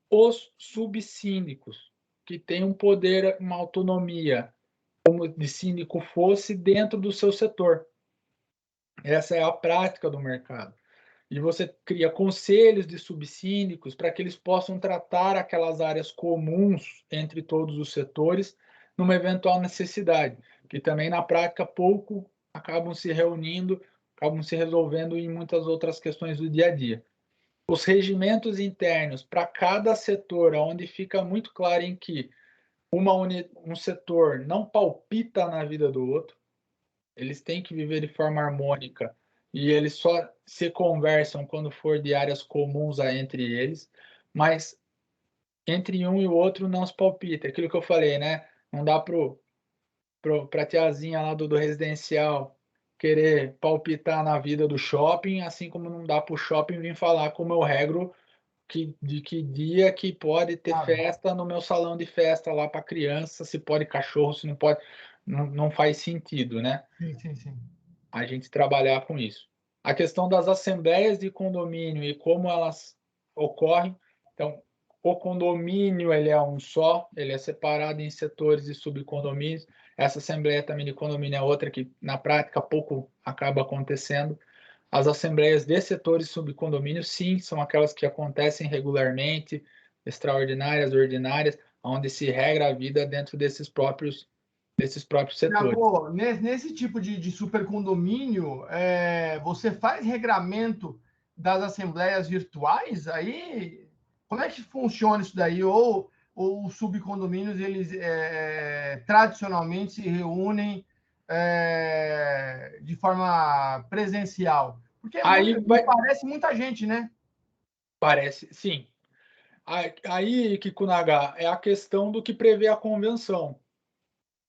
Os subsíndicos, que têm um poder, uma autonomia, como de síndico fosse, dentro do seu setor. Essa é a prática do mercado. E você cria conselhos de subsíndicos para que eles possam tratar aquelas áreas comuns entre todos os setores numa eventual necessidade, que também na prática pouco acabam se reunindo, acabam se resolvendo em muitas outras questões do dia a dia. Os regimentos internos para cada setor, onde fica muito claro em que um setor não palpita na vida do outro, eles têm que viver de forma harmônica e eles só se conversam quando for de áreas comuns entre eles, mas entre um e o outro não se palpita. Aquilo que eu falei, né? Não dá para a tiazinha lá do residencial querer palpitar na vida do shopping, assim como não dá para o shopping vir falar como eu regro de que dia que pode ter festa no meu salão de festa lá para criança, se pode cachorro, se não pode, não faz sentido, né? Sim. A gente trabalhar com isso. A questão das assembleias de condomínio e como elas ocorrem. Então, o condomínio ele é um só, ele é separado em setores e subcondomínios. Essa assembleia também de condomínio é outra que, na prática, pouco acaba acontecendo. As assembleias de setores e subcondomínios, sim, são aquelas que acontecem regularmente, extraordinárias, ordinárias, onde se regra a vida dentro desses próprios setores. Tiago, nesse tipo de supercondomínio, você faz regramento das assembleias virtuais? Aí, como é que funciona isso daí? Ou os subcondomínios, eles tradicionalmente se reúnem de forma presencial? Porque Aí parece muita gente, né? Parece, sim. Aí, Kikunaga, é a questão do que prevê a convenção.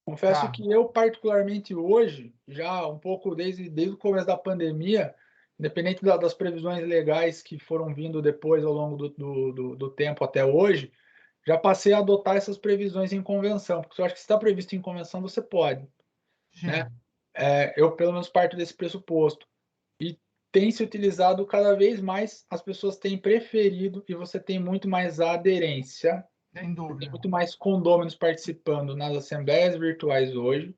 Confesso Tá. que eu, particularmente hoje, já um pouco desde o começo da pandemia, independente das previsões legais que foram vindo depois ao longo do tempo até hoje, já passei a adotar essas previsões em convenção, porque eu acho que se está previsto em convenção, você pode, Sim. né? Eu, pelo menos, parto desse pressuposto. E tem se utilizado cada vez mais, as pessoas têm preferido e você tem muito mais aderência, Sem tem dúvida. muito mais condôminos participando nas assembleias virtuais hoje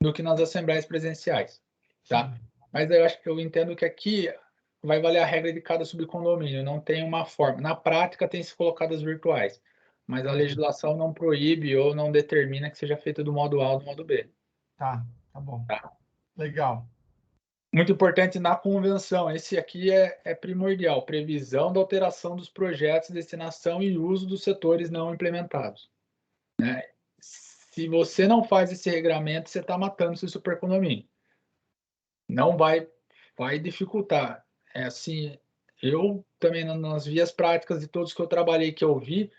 do que nas assembleias presenciais, tá? Sim. Mas eu entendo que aqui vai valer a regra de cada subcondomínio, não tem uma forma. Na prática tem se colocado as virtuais, mas a legislação não proíbe ou não determina que seja feita do modo A ou do modo B. Tá bom. Tá? Legal. Muito importante na convenção, esse aqui é primordial, previsão da alteração dos projetos, destinação e uso dos setores não implementados. Né? Se você não faz esse regramento, você está matando seu supercondomínio. Não vai dificultar. É assim, eu também nas vias práticas de todos que eu trabalhei, que eu vi,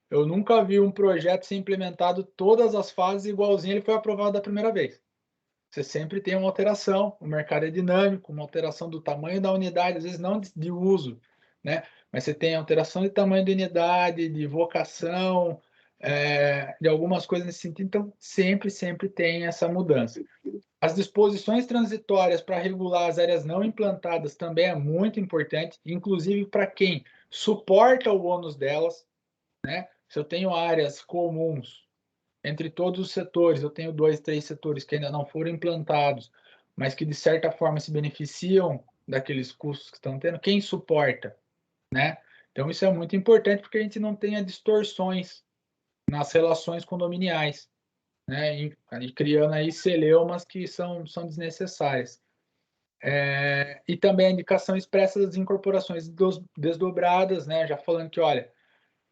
eu nunca vi um projeto ser implementado todas as fases igualzinho ele foi aprovado da primeira vez. Você sempre tem uma alteração, o mercado é dinâmico, uma alteração do tamanho da unidade, às vezes não de uso, né? Mas você tem alteração de tamanho de unidade, de vocação, de algumas coisas nesse sentido, então sempre tem essa mudança. As disposições transitórias para regular as áreas não implantadas também é muito importante, inclusive para quem suporta o ônus delas, né? Se eu tenho áreas comuns entre todos os setores, eu tenho 2, 3 setores que ainda não foram implantados, mas que de certa forma se beneficiam daqueles custos que estão tendo, quem suporta, né? Então isso é muito importante porque a gente não tenha distorções nas relações condominiais, né? E criando aí celeumas que são desnecessárias. E também a indicação expressa das incorporações desdobradas, né? Já falando que, olha,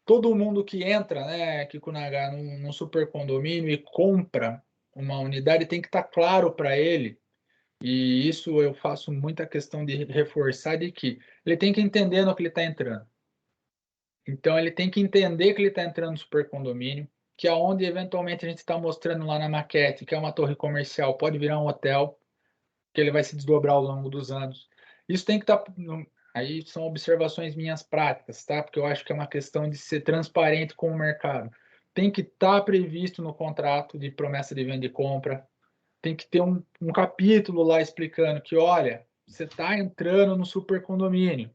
todo mundo que entra, né, Kikunaga, num super condomínio e compra uma unidade tem que estar claro para ele, e isso eu faço muita questão de reforçar, de que ele tem que entender no que ele está entrando. Então, ele tem que entender que ele está entrando no super condomínio, que aonde eventualmente a gente está mostrando lá na maquete, que é uma torre comercial, pode virar um hotel, que ele vai se desdobrar ao longo dos anos. Isso tem que estar... Aí são observações minhas práticas, tá? Porque eu acho que é uma questão de ser transparente com o mercado. Tem que estar previsto no contrato de promessa de venda e compra. Tem que ter um capítulo lá explicando que, olha, você está entrando no super condomínio,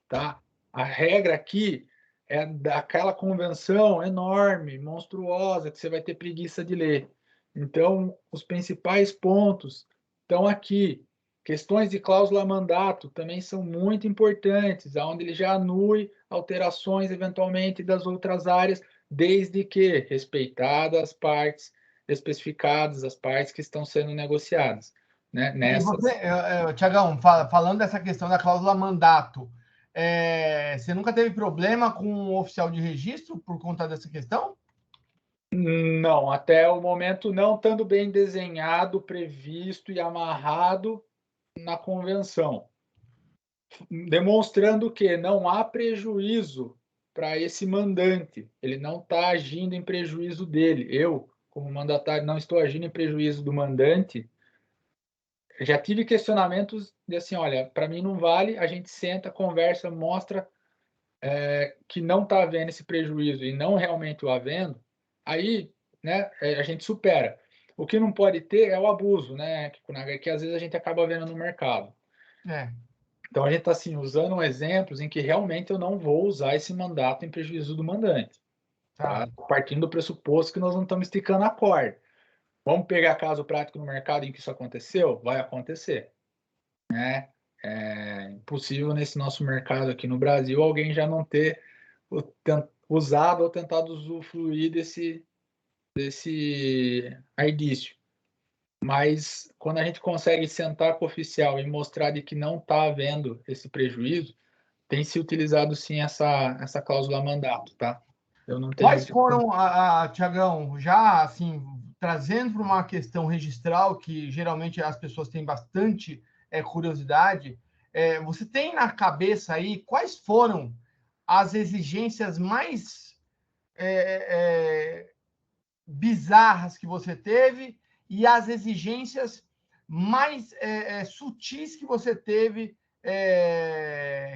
tá? A regra aqui é daquela convenção enorme, monstruosa, que você vai ter preguiça de ler. Então, os principais pontos estão aqui. Questões de cláusula mandato também são muito importantes, onde ele já anule alterações eventualmente das outras áreas, desde que respeitadas as partes especificadas, as partes que estão sendo negociadas. Né? E Nessas... você, Tiagão, falando dessa questão da cláusula mandato, você nunca teve problema com o oficial de registro por conta dessa questão? Não, até o momento não estando bem desenhado, previsto e amarrado na convenção, demonstrando que não há prejuízo para esse mandante, ele não está agindo em prejuízo dele. Eu, como mandatário, não estou agindo em prejuízo do mandante. Já tive questionamentos de assim, olha, para mim não vale, a gente senta, conversa, mostra que não está havendo esse prejuízo e não realmente o havendo, aí, né, a gente supera. O que não pode ter é o abuso, né, que às vezes a gente acaba vendo no mercado. É. Então a gente está assim, usando exemplos em que realmente eu não vou usar esse mandato em prejuízo do mandante. Tá. Tá? Partindo do pressuposto que nós não estamos esticando a corda. Vamos pegar caso prático no mercado em que isso aconteceu? Vai acontecer. Né? É impossível nesse nosso mercado aqui no Brasil alguém já não ter usado ou tentado usufruir desse ardício. Mas quando a gente consegue sentar com o oficial e mostrar de que não está havendo esse prejuízo, tem se utilizado sim essa cláusula mandato, tá? Eu não tenho. Quais foram, Tiagão, já assim, trazendo para uma questão registral, que geralmente as pessoas têm bastante curiosidade, você tem na cabeça aí quais foram as exigências mais bizarras que você teve e as exigências mais sutis que você teve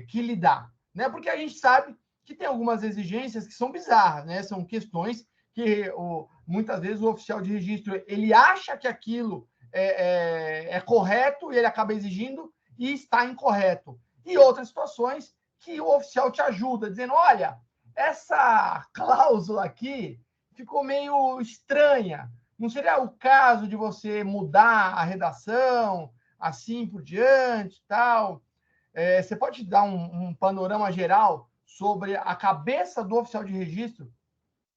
que lidar, né? Porque a gente sabe que tem algumas exigências que são bizarras, né? São questões que muitas vezes o oficial de registro ele acha que aquilo é correto e ele acaba exigindo e está incorreto. E outras situações que o oficial te ajuda, dizendo, olha, essa cláusula aqui ficou meio estranha. Não seria o caso de você mudar a redação, assim por diante, tal? Você pode dar um panorama geral sobre a cabeça do oficial de registro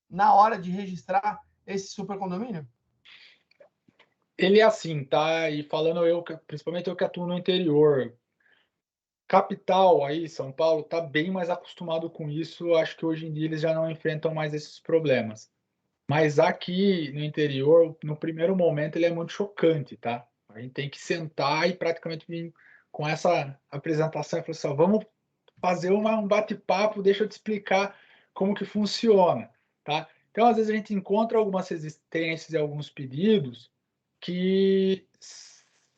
na hora de registrar esse supercondomínio? Ele é assim, tá? E falando principalmente eu que atuo no interior, capital aí, São Paulo, tá bem mais acostumado com isso. Acho que hoje em dia eles já não enfrentam mais esses problemas. Mas aqui no interior, no primeiro momento, ele é muito chocante, tá? A gente tem que sentar e praticamente vir com essa apresentação e falar assim, ó, vamos fazer um bate-papo, deixa eu te explicar como que funciona, tá? Então, às vezes a gente encontra algumas resistências e alguns pedidos que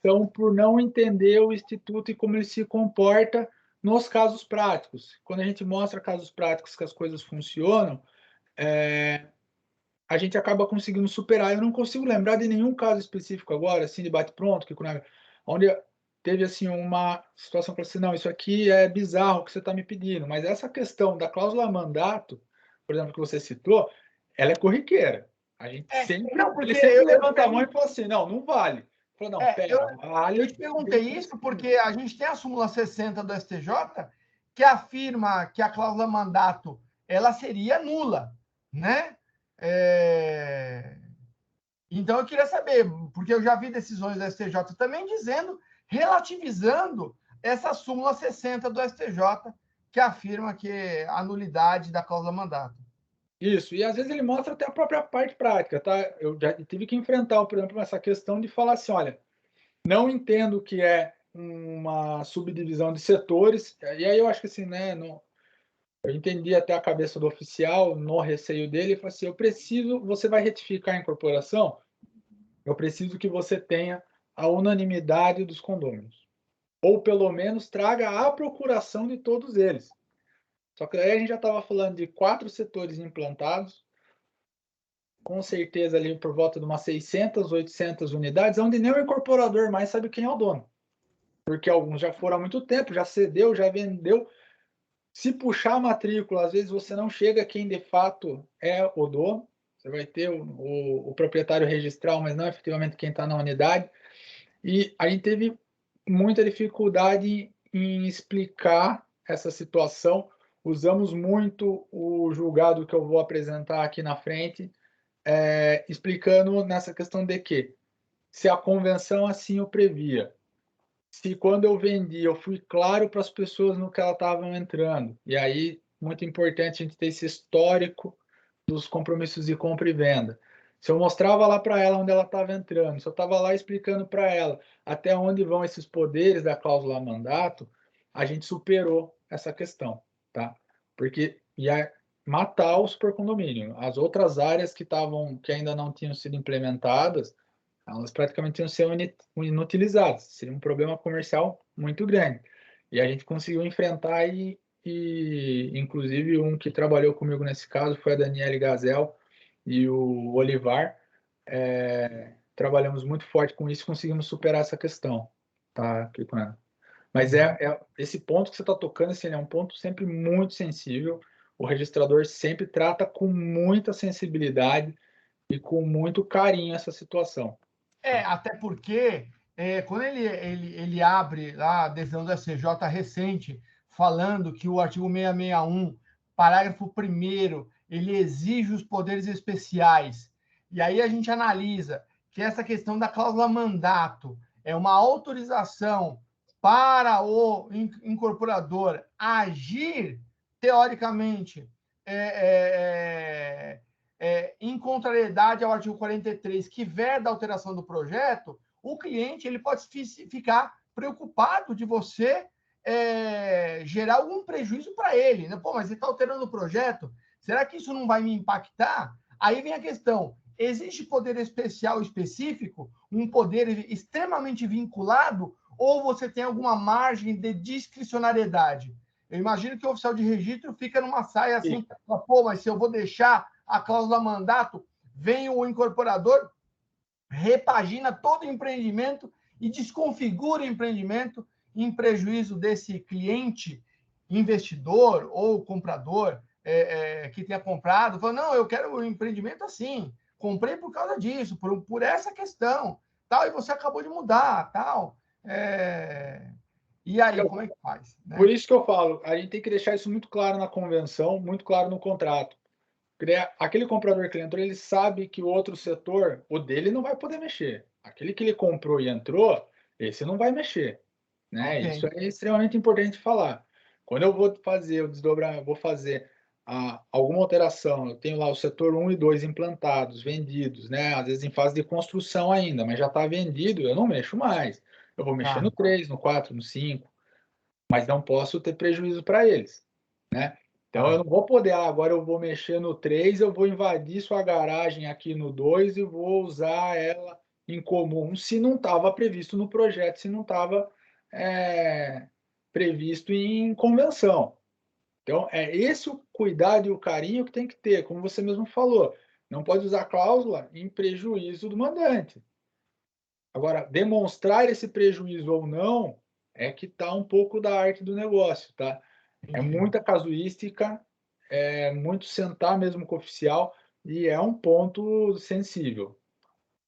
são por não entender o instituto e como ele se comporta nos casos práticos. Quando a gente mostra casos práticos que as coisas funcionam, a gente acaba conseguindo superar. Eu não consigo lembrar de nenhum caso específico agora, assim, de bate-pronto, onde teve assim uma situação que eu falei assim, não, isso aqui é bizarro o que você está me pedindo, mas essa questão da cláusula mandato, por exemplo, que você citou, ela é corriqueira. A gente sempre, não, porque ele sempre levanta a mão e fala assim, não vale. Fala, não, pera, vale. Eu te perguntei isso porque a gente tem a súmula 60 do STJ que afirma que a cláusula mandato ela seria nula, né? Então eu queria saber, porque eu já vi decisões do STJ também dizendo, relativizando essa súmula 60 do STJ que afirma que a nulidade da cláusula mandato. Isso, e às vezes ele mostra até a própria parte prática, tá? Eu já tive que enfrentar, por exemplo, essa questão de falar assim, olha, não entendo que é uma subdivisão de setores, e aí eu acho que assim, né, eu entendi até a cabeça do oficial, no receio dele, e falei assim, você vai retificar a incorporação, eu preciso que você tenha a unanimidade dos condôminos, ou pelo menos traga a procuração de todos eles. Só que aí a gente já estava falando de 4 setores implantados, com certeza ali por volta de umas 600, 800 unidades, onde nem o incorporador mais sabe quem é o dono. Porque alguns já foram há muito tempo, já cedeu, já vendeu. Se puxar a matrícula, às vezes você não chega a quem de fato é o dono. Você vai ter o proprietário registral, mas não efetivamente quem está na unidade. E a gente teve muita dificuldade em explicar essa situação. Usamos muito o julgado que eu vou apresentar aqui na frente, explicando nessa questão de que, se a convenção assim o previa, se quando eu vendi eu fui claro para as pessoas no que elas estavam entrando, e aí, muito importante a gente ter esse histórico dos compromissos de compra e venda. Se eu mostrava lá para ela onde ela estava entrando, se eu estava lá explicando para ela até onde vão esses poderes da cláusula mandato, a gente superou essa questão, tá? Porque ia matar o supercondomínio. As outras áreas que ainda não tinham sido implementadas, elas praticamente iam ser inutilizadas. Seria um problema comercial muito grande. E a gente conseguiu enfrentar e inclusive um que trabalhou comigo nesse caso foi a Daniele Gazel e o Olivar. Trabalhamos muito forte com isso e conseguimos superar essa questão. Tá, Kiko? Mas esse ponto que você está tocando, assim, é um ponto sempre muito sensível. O registrador sempre trata com muita sensibilidade e com muito carinho essa situação. Até porque quando ele abre lá a decisão do STJ recente, falando que o artigo 661, parágrafo 1º, ele exige os poderes especiais. E aí a gente analisa que essa questão da cláusula mandato é uma autorização para o incorporador agir, teoricamente, em contrariedade ao artigo 43, que veda a alteração do projeto, o cliente ele pode ficar preocupado de você gerar algum prejuízo para ele. Né? Pô, mas ele está alterando o projeto, será que isso não vai me impactar? Aí vem a questão, existe poder especial específico, um poder extremamente vinculado, ou você tem alguma margem de discricionariedade? Eu imagino que o oficial de registro fica numa saia assim, pô, mas se eu vou deixar a cláusula mandato, vem o incorporador, repagina todo o empreendimento e desconfigura o empreendimento em prejuízo desse cliente, investidor ou comprador que tenha comprado, falando, não, eu quero o empreendimento assim, comprei por causa disso, por essa questão, tal, e você acabou de mudar, tal. E aí, como é que faz? Né? Por isso que eu falo, a gente tem que deixar isso muito claro na convenção, muito claro no contrato. Aquele comprador que ele entrou, ele sabe que o outro setor, o dele não vai poder mexer. Aquele que ele comprou e entrou, esse não vai mexer. Né? Okay. Isso é extremamente importante falar. Quando eu vou fazer o desdobrar, vou fazer alguma alteração, eu tenho lá o setor 1 e 2 implantados, vendidos, né? Às vezes em fase de construção ainda, mas já está vendido, eu não mexo mais. Eu vou mexer no 3, no 4, no 5, mas não posso ter prejuízo para eles, né? Então, eu não vou poder, agora eu vou mexer no 3, eu vou invadir sua garagem aqui no 2 e vou usar ela em comum, se não estava previsto no projeto, se não estava previsto em convenção. Então, é esse o cuidado e o carinho que tem que ter, como você mesmo falou. Não pode usar cláusula em prejuízo do mandante. Agora, demonstrar esse prejuízo ou não é que está um pouco da arte do negócio, tá? É muita casuística, é muito sentar mesmo com o oficial e é um ponto sensível.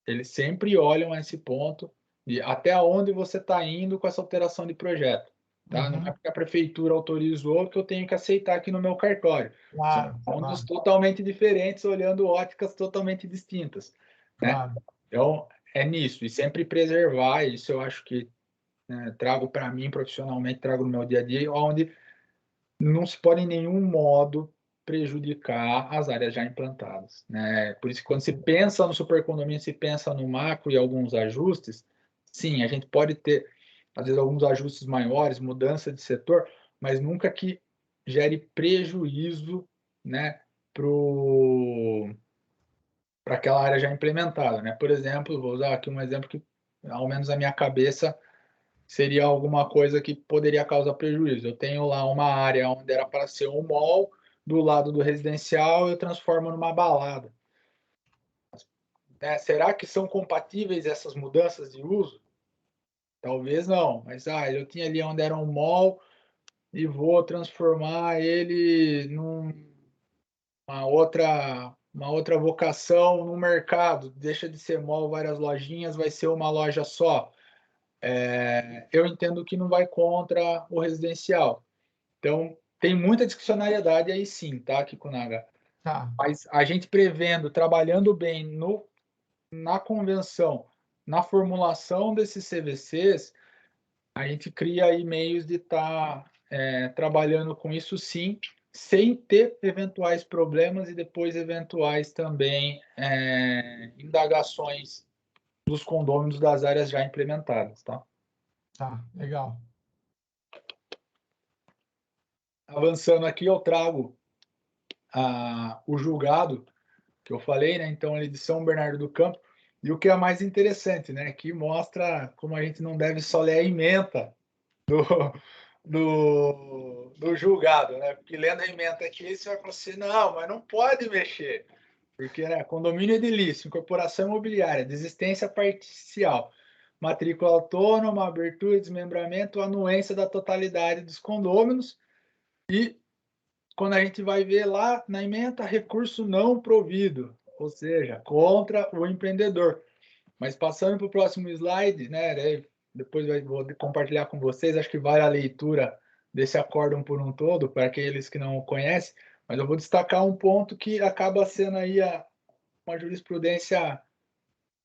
Eles sempre olham esse ponto e até onde você está indo com essa alteração de projeto. Tá? Não é porque a prefeitura autorizou que eu tenho que aceitar aqui no meu cartório. Claro, São pontos totalmente diferentes, olhando óticas totalmente distintas. Né? Claro. Então, é nisso. E sempre preservar, isso eu acho que trago para mim profissionalmente, trago no meu dia a dia, onde não se pode em nenhum modo prejudicar as áreas já implantadas, né? Por isso que quando se pensa no supercondomínio, se pensa no macro e alguns ajustes, sim, a gente pode ter, às vezes, alguns ajustes maiores, mudança de setor, mas nunca que gere prejuízo, né, para aquela área já implementada, né? Por exemplo, vou usar aqui um exemplo que, ao menos na minha cabeça, seria alguma coisa que poderia causar prejuízo. Eu tenho lá uma área onde era para ser um mall, do lado do residencial eu transformo numa balada. Será que são compatíveis essas mudanças de uso? Talvez não, mas eu tinha ali onde era um mall e vou transformar ele numa outra vocação no mercado. Deixa de ser mall, várias lojinhas, vai ser uma loja só. Eu entendo que não vai contra o residencial. Então, tem muita discricionariedade aí sim, tá, Kikunaga? Tá. Mas a gente prevendo, trabalhando bem na convenção, na formulação desses CVCs, a gente cria aí meios de estar trabalhando com isso sim, sem ter eventuais problemas e depois eventuais também indagações dos condôminos das áreas já implementadas, tá? Tá, legal. Avançando aqui, eu trago o julgado que eu falei, né? Então, ele de São Bernardo do Campo. E o que é mais interessante, né? Que mostra como a gente não deve só ler a ementa do julgado, né? Porque lendo a ementa aqui, você vai falar assim, não, mas não pode mexer. Porque, né, condomínio edilício, incorporação imobiliária, desistência parcial, matrícula autônoma, abertura, desmembramento, anuência da totalidade dos condôminos e quando a gente vai ver lá na ementa, recurso não provido, ou seja, contra o empreendedor. Mas passando para o próximo slide, né, depois vou compartilhar com vocês, acho que vale a leitura desse acórdão por um todo, para aqueles que não o conhecem, mas eu vou destacar um ponto que acaba sendo aí uma jurisprudência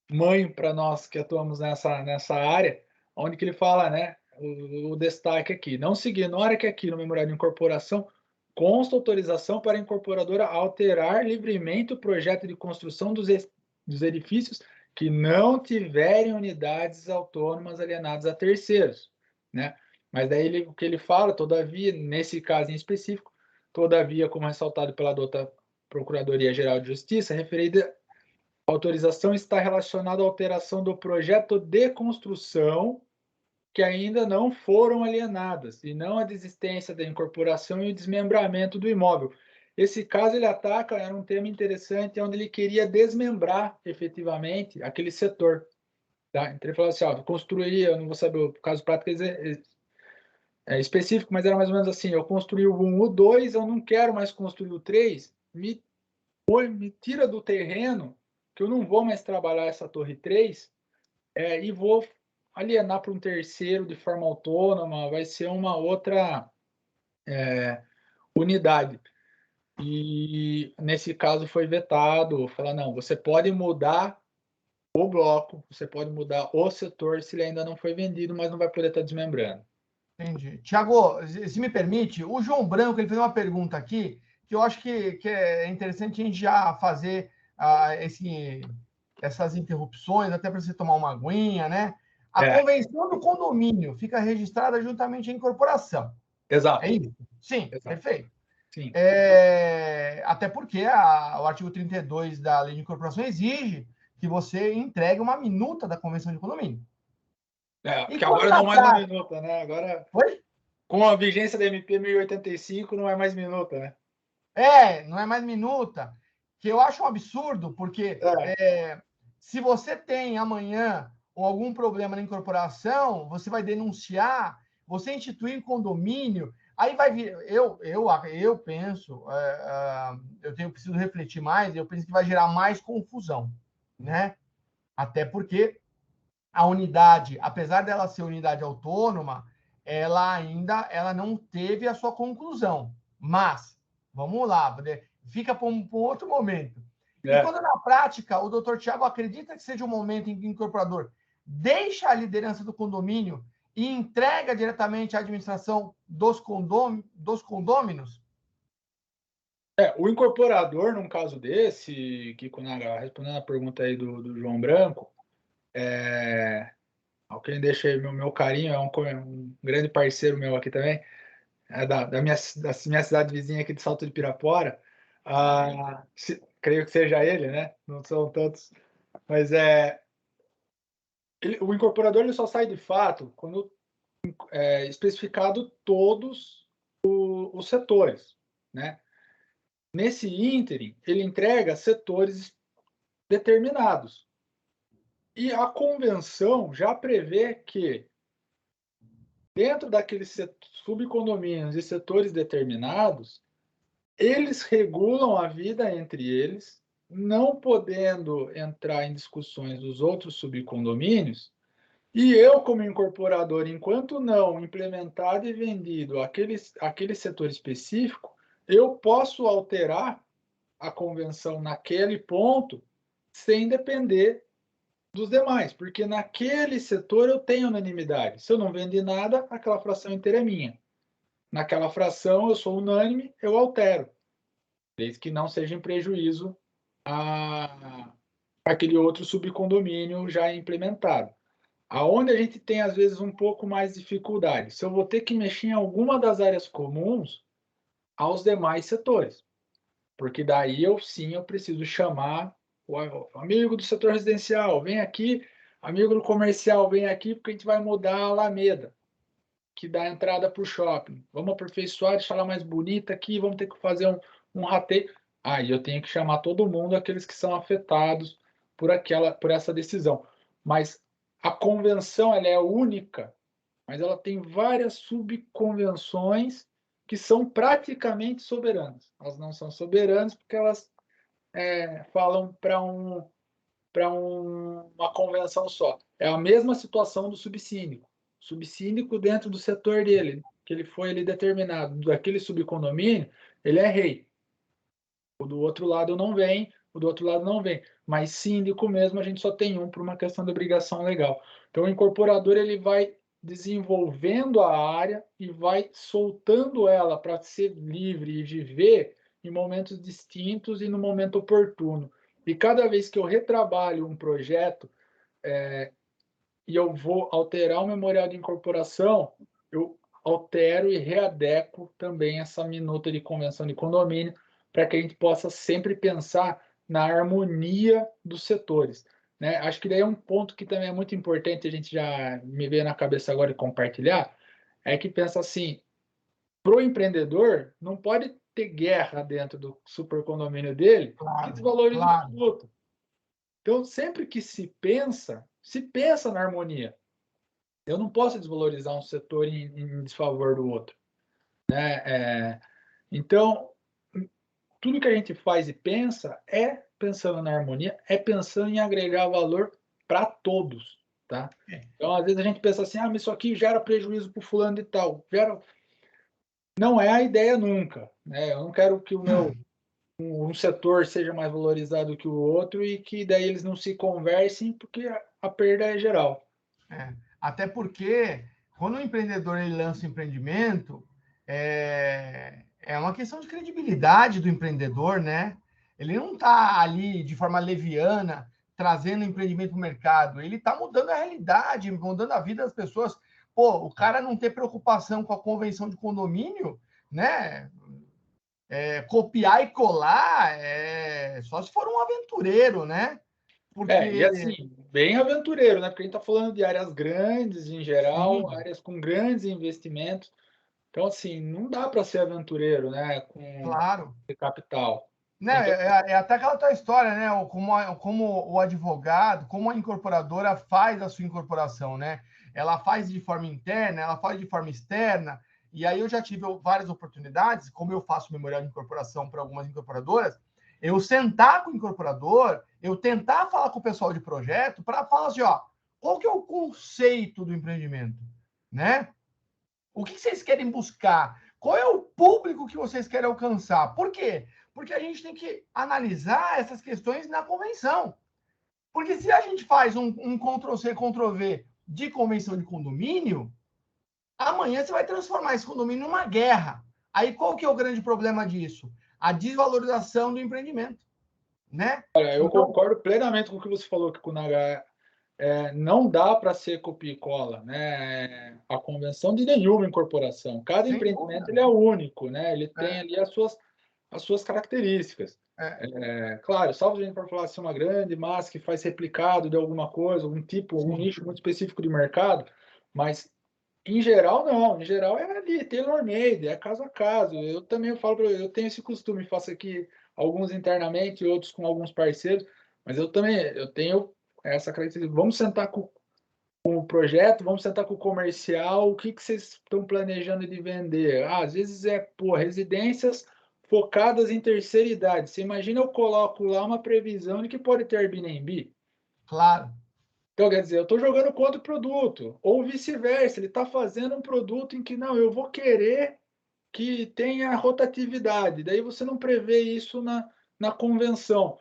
mãe para nós que atuamos nessa área, onde que ele fala, né, o destaque aqui, não se ignora que aqui no memorial de incorporação consta autorização para a incorporadora alterar livremente o projeto de construção dos edifícios que não tiverem unidades autônomas alienadas a terceiros, né? Mas daí o que ele fala, todavia, nesse caso em específico, todavia, como ressaltado pela dota Procuradoria-Geral de Justiça, referida autorização está relacionada à alteração do projeto de construção que ainda não foram alienadas, e não a desistência da incorporação e o desmembramento do imóvel. Esse caso ele ataca, era um tema interessante, onde ele queria desmembrar efetivamente aquele setor. Tá? Então ele falou assim, ó, construiria, eu não vou saber o caso prático específico, mas era mais ou menos assim, eu construí o 1, o 2, eu não quero mais construir o 3, me tira do terreno, que eu não vou mais trabalhar essa torre 3, e vou alienar para um terceiro de forma autônoma, vai ser uma outra unidade. E nesse caso foi vetado, falar, não, você pode mudar o bloco, você pode mudar o setor se ele ainda não foi vendido, mas não vai poder estar desmembrando. Entendi. Tiago, se me permite, o João Branco ele fez uma pergunta aqui que eu acho que é interessante a gente já fazer essas interrupções, até para você tomar uma aguinha, né? A convenção do condomínio fica registrada juntamente à incorporação. Exato. É isso? Sim, exato. Perfeito. Sim. Até porque o artigo 32 da Lei de Incorporação exige que você entregue uma minuta da convenção de condomínio. Que agora não é mais uma minuta, né? Agora, Oi? Com a vigência da MP 1085, não é mais minuta, né? Não é mais minuta, que eu acho um absurdo, porque se você tem amanhã algum problema na incorporação, você vai denunciar, você instituir um condomínio, aí vai vir. Eu penso, preciso refletir mais, eu penso que vai gerar mais confusão, né? Até porque a unidade, apesar dela ser unidade autônoma, ela não teve a sua conclusão. Mas, vamos lá, fica para um outro momento. E quando na prática o doutor Tiago acredita que seja um momento em que o incorporador deixa a liderança do condomínio e entrega diretamente à administração dos condôminos? O incorporador, num caso desse, Kiko Naga, respondendo a pergunta aí do João Branco, ao quem deixa aí meu carinho, é um grande parceiro meu aqui também, da minha cidade vizinha aqui de Salto de Pirapora. Creio que seja ele, né? Não são tantos. Mas o incorporador ele só sai de fato quando especificado todos os setores, né? Nesse ínterim, ele entrega setores determinados. E a convenção já prevê que, dentro daqueles subcondomínios e setores determinados, eles regulam a vida entre eles, não podendo entrar em discussões dos outros subcondomínios, e eu, como incorporador, enquanto não implementado e vendido aquele setor específico, eu posso alterar a convenção naquele ponto sem depender dos demais, porque naquele setor eu tenho unanimidade. Se eu não vendi nada, aquela fração inteira é minha. Naquela fração eu sou unânime, eu altero, desde que não seja em prejuízo aquele outro subcondomínio já implementado. Aonde a gente tem, às vezes, um pouco mais de dificuldade, se eu vou ter que mexer em alguma das áreas comuns aos demais setores, porque daí eu preciso chamar o amigo do setor residencial, vem aqui, amigo do comercial, vem aqui, porque a gente vai mudar a Alameda, que dá entrada para o shopping. Vamos aperfeiçoar, deixar ela mais bonita aqui, vamos ter que fazer um rateio. Aí eu tenho que chamar todo mundo, aqueles que são afetados por essa decisão. Mas a convenção ela é única, mas ela tem várias subconvenções que são praticamente soberanas. Elas não são soberanas porque elas falam para uma convenção só. É a mesma situação do subsíndico. Subsíndico dentro do setor dele, que ele foi ali determinado, daquele subcondomínio, ele é rei. O do outro lado não vem, o do outro lado não vem. Mas síndico mesmo, a gente só tem um por uma questão de obrigação legal. Então, o incorporador ele vai desenvolvendo a área e vai soltando ela para ser livre e viver em momentos distintos e no momento oportuno. E cada vez que eu retrabalho um projeto e eu vou alterar o memorial de incorporação, eu altero e readequo também essa minuta de convenção de condomínio para que a gente possa sempre pensar na harmonia dos setores, né? Acho que daí é um ponto que também é muito importante, a gente já me veio na cabeça agora e compartilhar, é que pensa assim, para o empreendedor, não pode ter guerra dentro do super condomínio dele que Claro, desvalorize o claro. produto. Então, sempre que se pensa na harmonia. Eu não posso desvalorizar um setor em desfavor do outro, né? Então, tudo que a gente faz e pensa é pensando na harmonia, é pensando em agregar valor para todos, tá? Então, às vezes a gente pensa assim, mas isso aqui gera prejuízo para o fulano de tal. Não é a ideia nunca, né? Eu não quero que um setor seja mais valorizado que o outro e que daí eles não se conversem, porque a perda é geral. Até porque, quando o empreendedor ele lança o empreendimento, é uma questão de credibilidade do empreendedor, né? Ele não está ali de forma leviana, trazendo empreendimento para o mercado. Ele está mudando a realidade, mudando a vida das pessoas. Pô, o cara não ter preocupação com a convenção de condomínio, né? Copiar e colar, só se for um aventureiro, né? E Porque, assim, bem aventureiro, né? Porque a gente está falando de áreas grandes em geral, sim, áreas com grandes investimentos. Então, assim, não dá para ser aventureiro, né? Com claro. capital. Né, Tem que... é até aquela tua história, né? Como o advogado, como a incorporadora faz a sua incorporação, né? Ela faz de forma interna, ela faz de forma externa. E aí eu já tive várias oportunidades, como eu faço memorial de incorporação para algumas incorporadoras, eu sentar com o incorporador, eu tentar falar com o pessoal de projeto para falar assim, ó, qual que é o conceito do empreendimento, né? O que vocês querem buscar? Qual é o público que vocês querem alcançar? Por quê? Porque a gente tem que analisar essas questões na convenção. Porque se a gente faz um Ctrl-C, Ctrl-V de convenção de condomínio, amanhã você vai transformar esse condomínio numa guerra. Aí qual que é o grande problema disso? A desvalorização do empreendimento, né? Olha, eu Então, concordo plenamente com o que você falou, que o Naga não dá para ser copia e cola, né? A convenção de nenhuma incorporação. Cada sem empreendimento dúvida. ele é único, né? Ele tem É, ali as suas características. é, Claro, salvo a gente para falar assim, uma grande massa que faz replicado de alguma coisa, um sim, nicho muito específico de mercado, mas em geral não. Em geral é ali, tailor-made, é caso a caso. Eu também falo, eu tenho esse costume, faço aqui alguns internamente, outros com alguns parceiros, mas eu tenho essa característica. Vamos sentar com o projeto, vamos sentar com o comercial, o que vocês estão planejando de vender? Às vezes residências focadas em terceira idade. Você imagina eu coloco lá uma previsão de que pode ter Airbnb? claro. Então, quer dizer, eu estou jogando contra o produto. Ou vice-versa, ele está fazendo um produto em que, não, eu vou querer que tenha rotatividade. Daí você não prevê isso na convenção.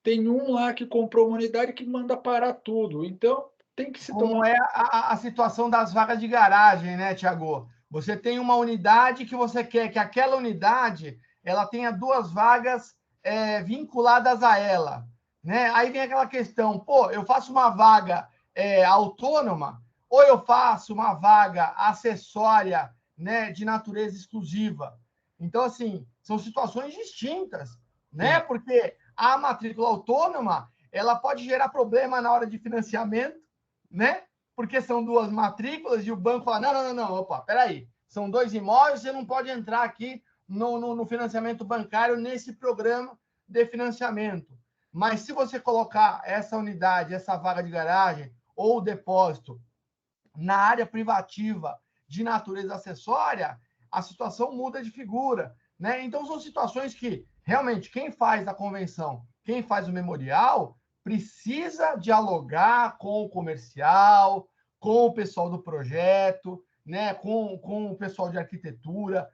Tem um lá que comprou uma unidade que manda parar tudo. Então, tem que se tomar. Como é a situação das vagas de garagem, né, Tiago? Você tem uma unidade que você quer que aquela unidade ela tenha duas vagas vinculadas a ela, né? Aí vem aquela questão, pô, eu faço uma vaga autônoma ou eu faço uma vaga acessória, né, de natureza exclusiva. Então, assim, são situações distintas, né? Sim. Porque a matrícula autônoma ela pode gerar problema na hora de financiamento, né? Porque são duas matrículas e o banco fala: não, opa, peraí, são dois imóveis, você não pode entrar aqui no financiamento bancário nesse programa de financiamento. Mas se você colocar essa unidade, essa vaga de garagem ou depósito na área privativa de natureza acessória, a situação muda de figura, né? Então são situações que realmente quem faz a convenção, quem faz o memorial, precisa dialogar com o comercial, com o pessoal do projeto, né? com o pessoal de arquitetura,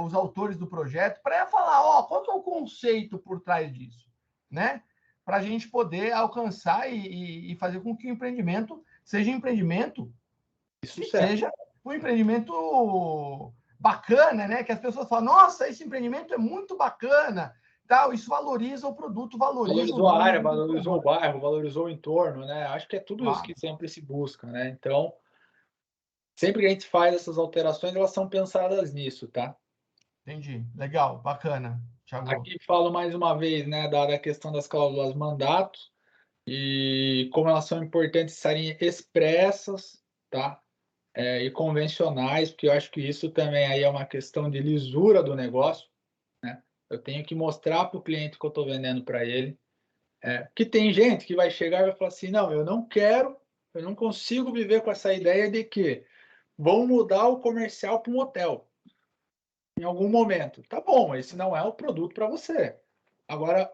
os autores do projeto, para falar, ó, qual que é o conceito por trás disso, né? Para a gente poder alcançar e fazer com que o empreendimento seja um empreendimento Isso que certo. seja um empreendimento bacana, né? Que as pessoas falam, nossa, esse empreendimento é muito bacana, tal. Isso valoriza o produto, valoriza o Valorizou a nome área, do valorizou o empreendedor. bairro, valorizou o entorno, né? Acho que é tudo isso Claro, que sempre se busca, né? Então, sempre que a gente faz essas alterações, elas são pensadas nisso, tá? entendi. Legal, bacana, Thiago. Aqui falo mais uma vez, né, da questão das cláusulas mandatos e como elas são importantes estarem expressas, tá? E convencionais, porque eu acho que isso também aí é uma questão de lisura do negócio, né? Eu tenho que mostrar para o cliente que eu estou vendendo para ele. Que tem gente que vai chegar e vai falar assim, não, eu não quero, eu não consigo viver com essa ideia de que vão mudar o comercial para um hotel em algum momento. Tá bom, esse não é o produto para você. Agora,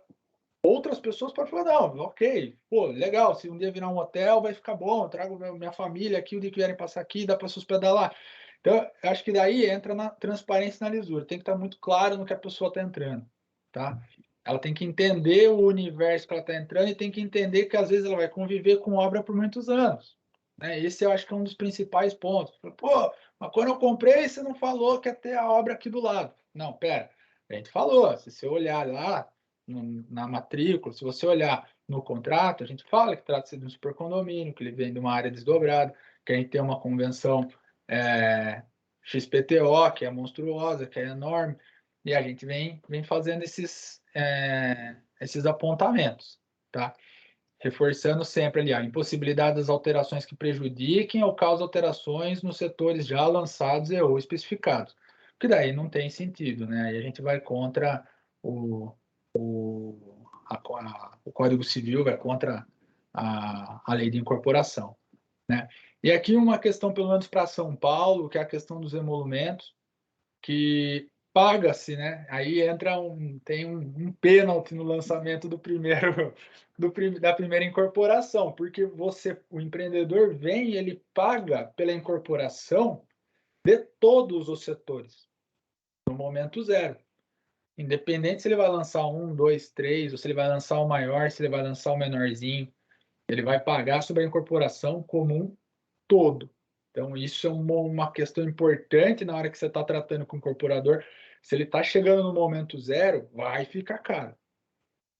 outras pessoas podem falar, não, ok, pô, legal, se um dia virar um hotel, vai ficar bom, eu trago minha família aqui, o dia que vierem passar aqui, dá para se hospedar lá. Então, eu acho que daí entra na transparência e na lisura. Tem que estar muito claro no que a pessoa está entrando, tá? Ela tem que entender o universo que ela está entrando e tem que entender que, às vezes, ela vai conviver com obra por muitos anos, né? Esse eu acho que é um dos principais pontos. Pô, mas quando eu comprei, você não falou que ia ter a obra aqui do lado. Não, pera, a gente falou, se você olhar lá, na matrícula, se você olhar no contrato, a gente fala que trata-se de um supercondomínio, que ele vem de uma área desdobrada, que a gente tem uma convenção XPTO, que é monstruosa, que é enorme, e a gente vem fazendo esses apontamentos, tá? Reforçando sempre ali a impossibilidade das alterações que prejudiquem ou causem alterações nos setores já lançados e ou especificados, que daí não tem sentido, né? Aí a gente vai contra o o Código Civil, vai contra a lei de incorporação, né? E aqui uma questão, pelo menos para São Paulo, que é a questão dos emolumentos, que paga-se, né? Aí entra tem um pênalti no lançamento do primeiro da primeira incorporação, porque o empreendedor vem e ele paga pela incorporação de todos os setores no momento zero. Independente se ele vai lançar um, dois, três, ou se ele vai lançar o maior, se ele vai lançar o menorzinho, ele vai pagar sobre a incorporação como um todo. Então, isso é uma questão importante na hora que você está tratando com o incorporador. Se ele está chegando no momento zero, vai ficar caro,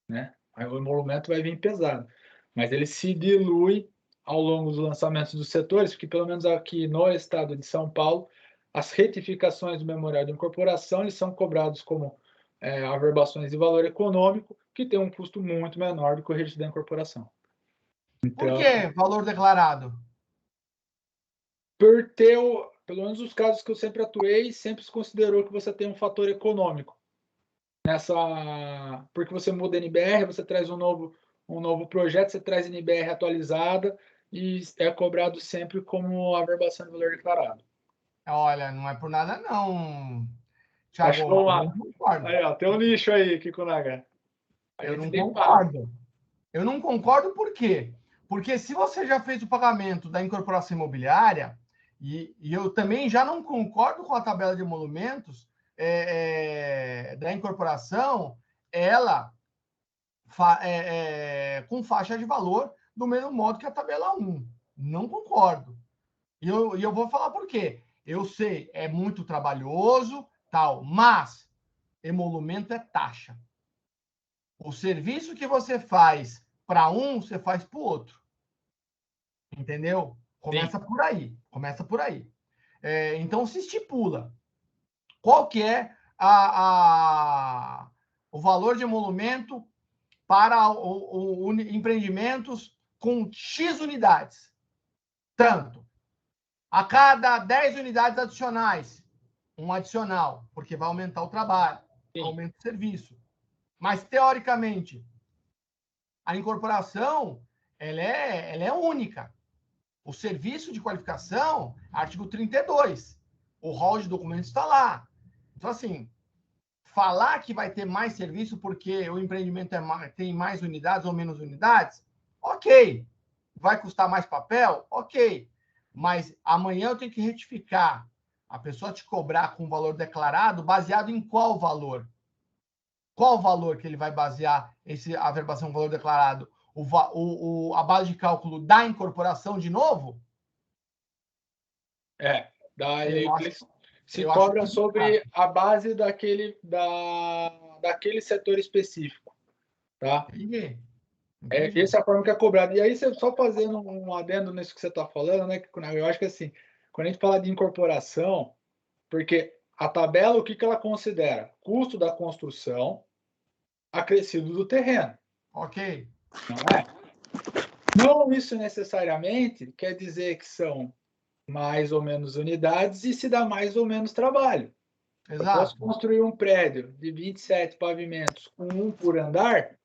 né? Aí o emolumento vai vir pesado. Mas ele se dilui ao longo dos lançamentos dos setores, porque pelo menos aqui no estado de São Paulo, as retificações do memorial de incorporação eles são cobrados como averbações de valor econômico, que tem um custo muito menor do que o registro da incorporação. Por Então, que valor declarado? por ter, pelo menos os casos que eu sempre atuei, sempre se considerou que você tem um fator econômico nessa, porque você muda a NBR, você traz um novo projeto, você traz a NBR atualizada e é cobrado sempre como averbação de valor declarado. Olha, não é por nada não, Thiago, Achou mas eu não uma. concordo. Aí, ó, tem um lixo aí, Kikunaga. A Eu gente não tem que pagar. concordo. Eu não concordo por quê? Porque se você já fez o pagamento da incorporação imobiliária, e eu também já não concordo com a tabela de emolumentos da incorporação, ela com faixa de valor do mesmo modo que a tabela 1. Não concordo. E eu vou falar por quê. Eu sei, é muito trabalhoso, tal, mas emolumento é taxa. O serviço que você faz para um, você faz para o outro. Entendeu? Sim, Começa por aí. Começa por aí. Então, se estipula qual que é o valor de emolumento para empreendimentos com X unidades. Tanto. A cada 10 unidades adicionais, um adicional, porque vai aumentar o trabalho, sim. aumenta o serviço. Mas, teoricamente, a incorporação ela é única. O serviço de qualificação, artigo 32. O rol de documentos está lá. Então, assim, falar que vai ter mais serviço porque o empreendimento tem mais unidades ou menos unidades, ok. Vai custar mais papel? Ok. Mas amanhã eu tenho que retificar. A pessoa te cobrar com valor declarado, baseado em qual valor? Qual o valor que ele vai basear a averbação valor declarado? A base de cálculo da incorporação de novo? Daí Eu acho, se eu cobra acho sobre a base daquele setor específico, tá? Entendi. Essa é a forma que é cobrada. E aí, você só fazendo um adendo nisso que você está falando, né? Eu acho que assim, quando a gente fala de incorporação, porque a tabela, o que ela considera? Custo da construção acrescido do terreno. Ok. Não é? Não, isso necessariamente quer dizer que são mais ou menos unidades e se dá mais ou menos trabalho. Eu posso Exato. construir um prédio de 27 pavimentos com um por andar,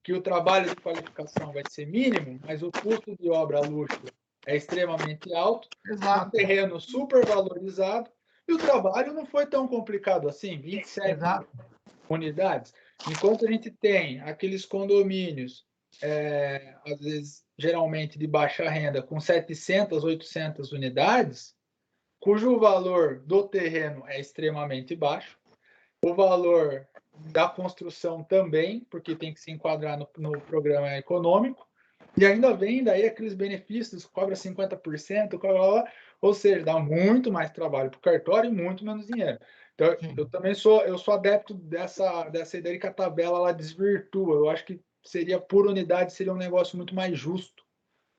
que o trabalho de qualificação vai ser mínimo, mas o custo de obra luxo é extremamente alto, um terreno super valorizado, e o trabalho não foi tão complicado assim, 27 unidades. Enquanto a gente tem aqueles condomínios, às vezes, geralmente de baixa renda, com 700, 800 unidades, cujo valor do terreno é extremamente baixo, o valor da construção também, porque tem que se enquadrar no programa econômico, e ainda vem daí aqueles benefícios, cobra 50%, ou seja, dá muito mais trabalho para o cartório e muito menos dinheiro. Então, eu também sou adepto dessa ideia que a tabela ela desvirtua. Eu acho que seria por unidade, seria um negócio muito mais justo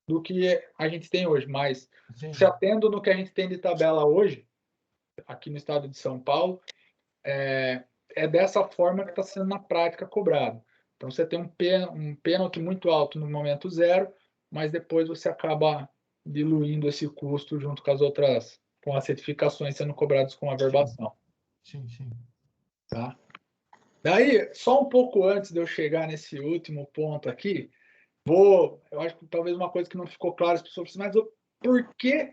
do que a gente tem hoje. Mas, se atendo no que a gente tem de tabela hoje, aqui no estado de São Paulo, é dessa forma que está sendo na prática cobrado. Então, você tem um pênalti muito alto no momento zero, mas depois você acaba diluindo esse custo junto com as certificações sendo cobradas com a verbação. Sim. Tá? Daí, só um pouco antes de eu chegar nesse último ponto aqui, eu acho que talvez uma coisa que não ficou clara, as pessoas precisam, mas por que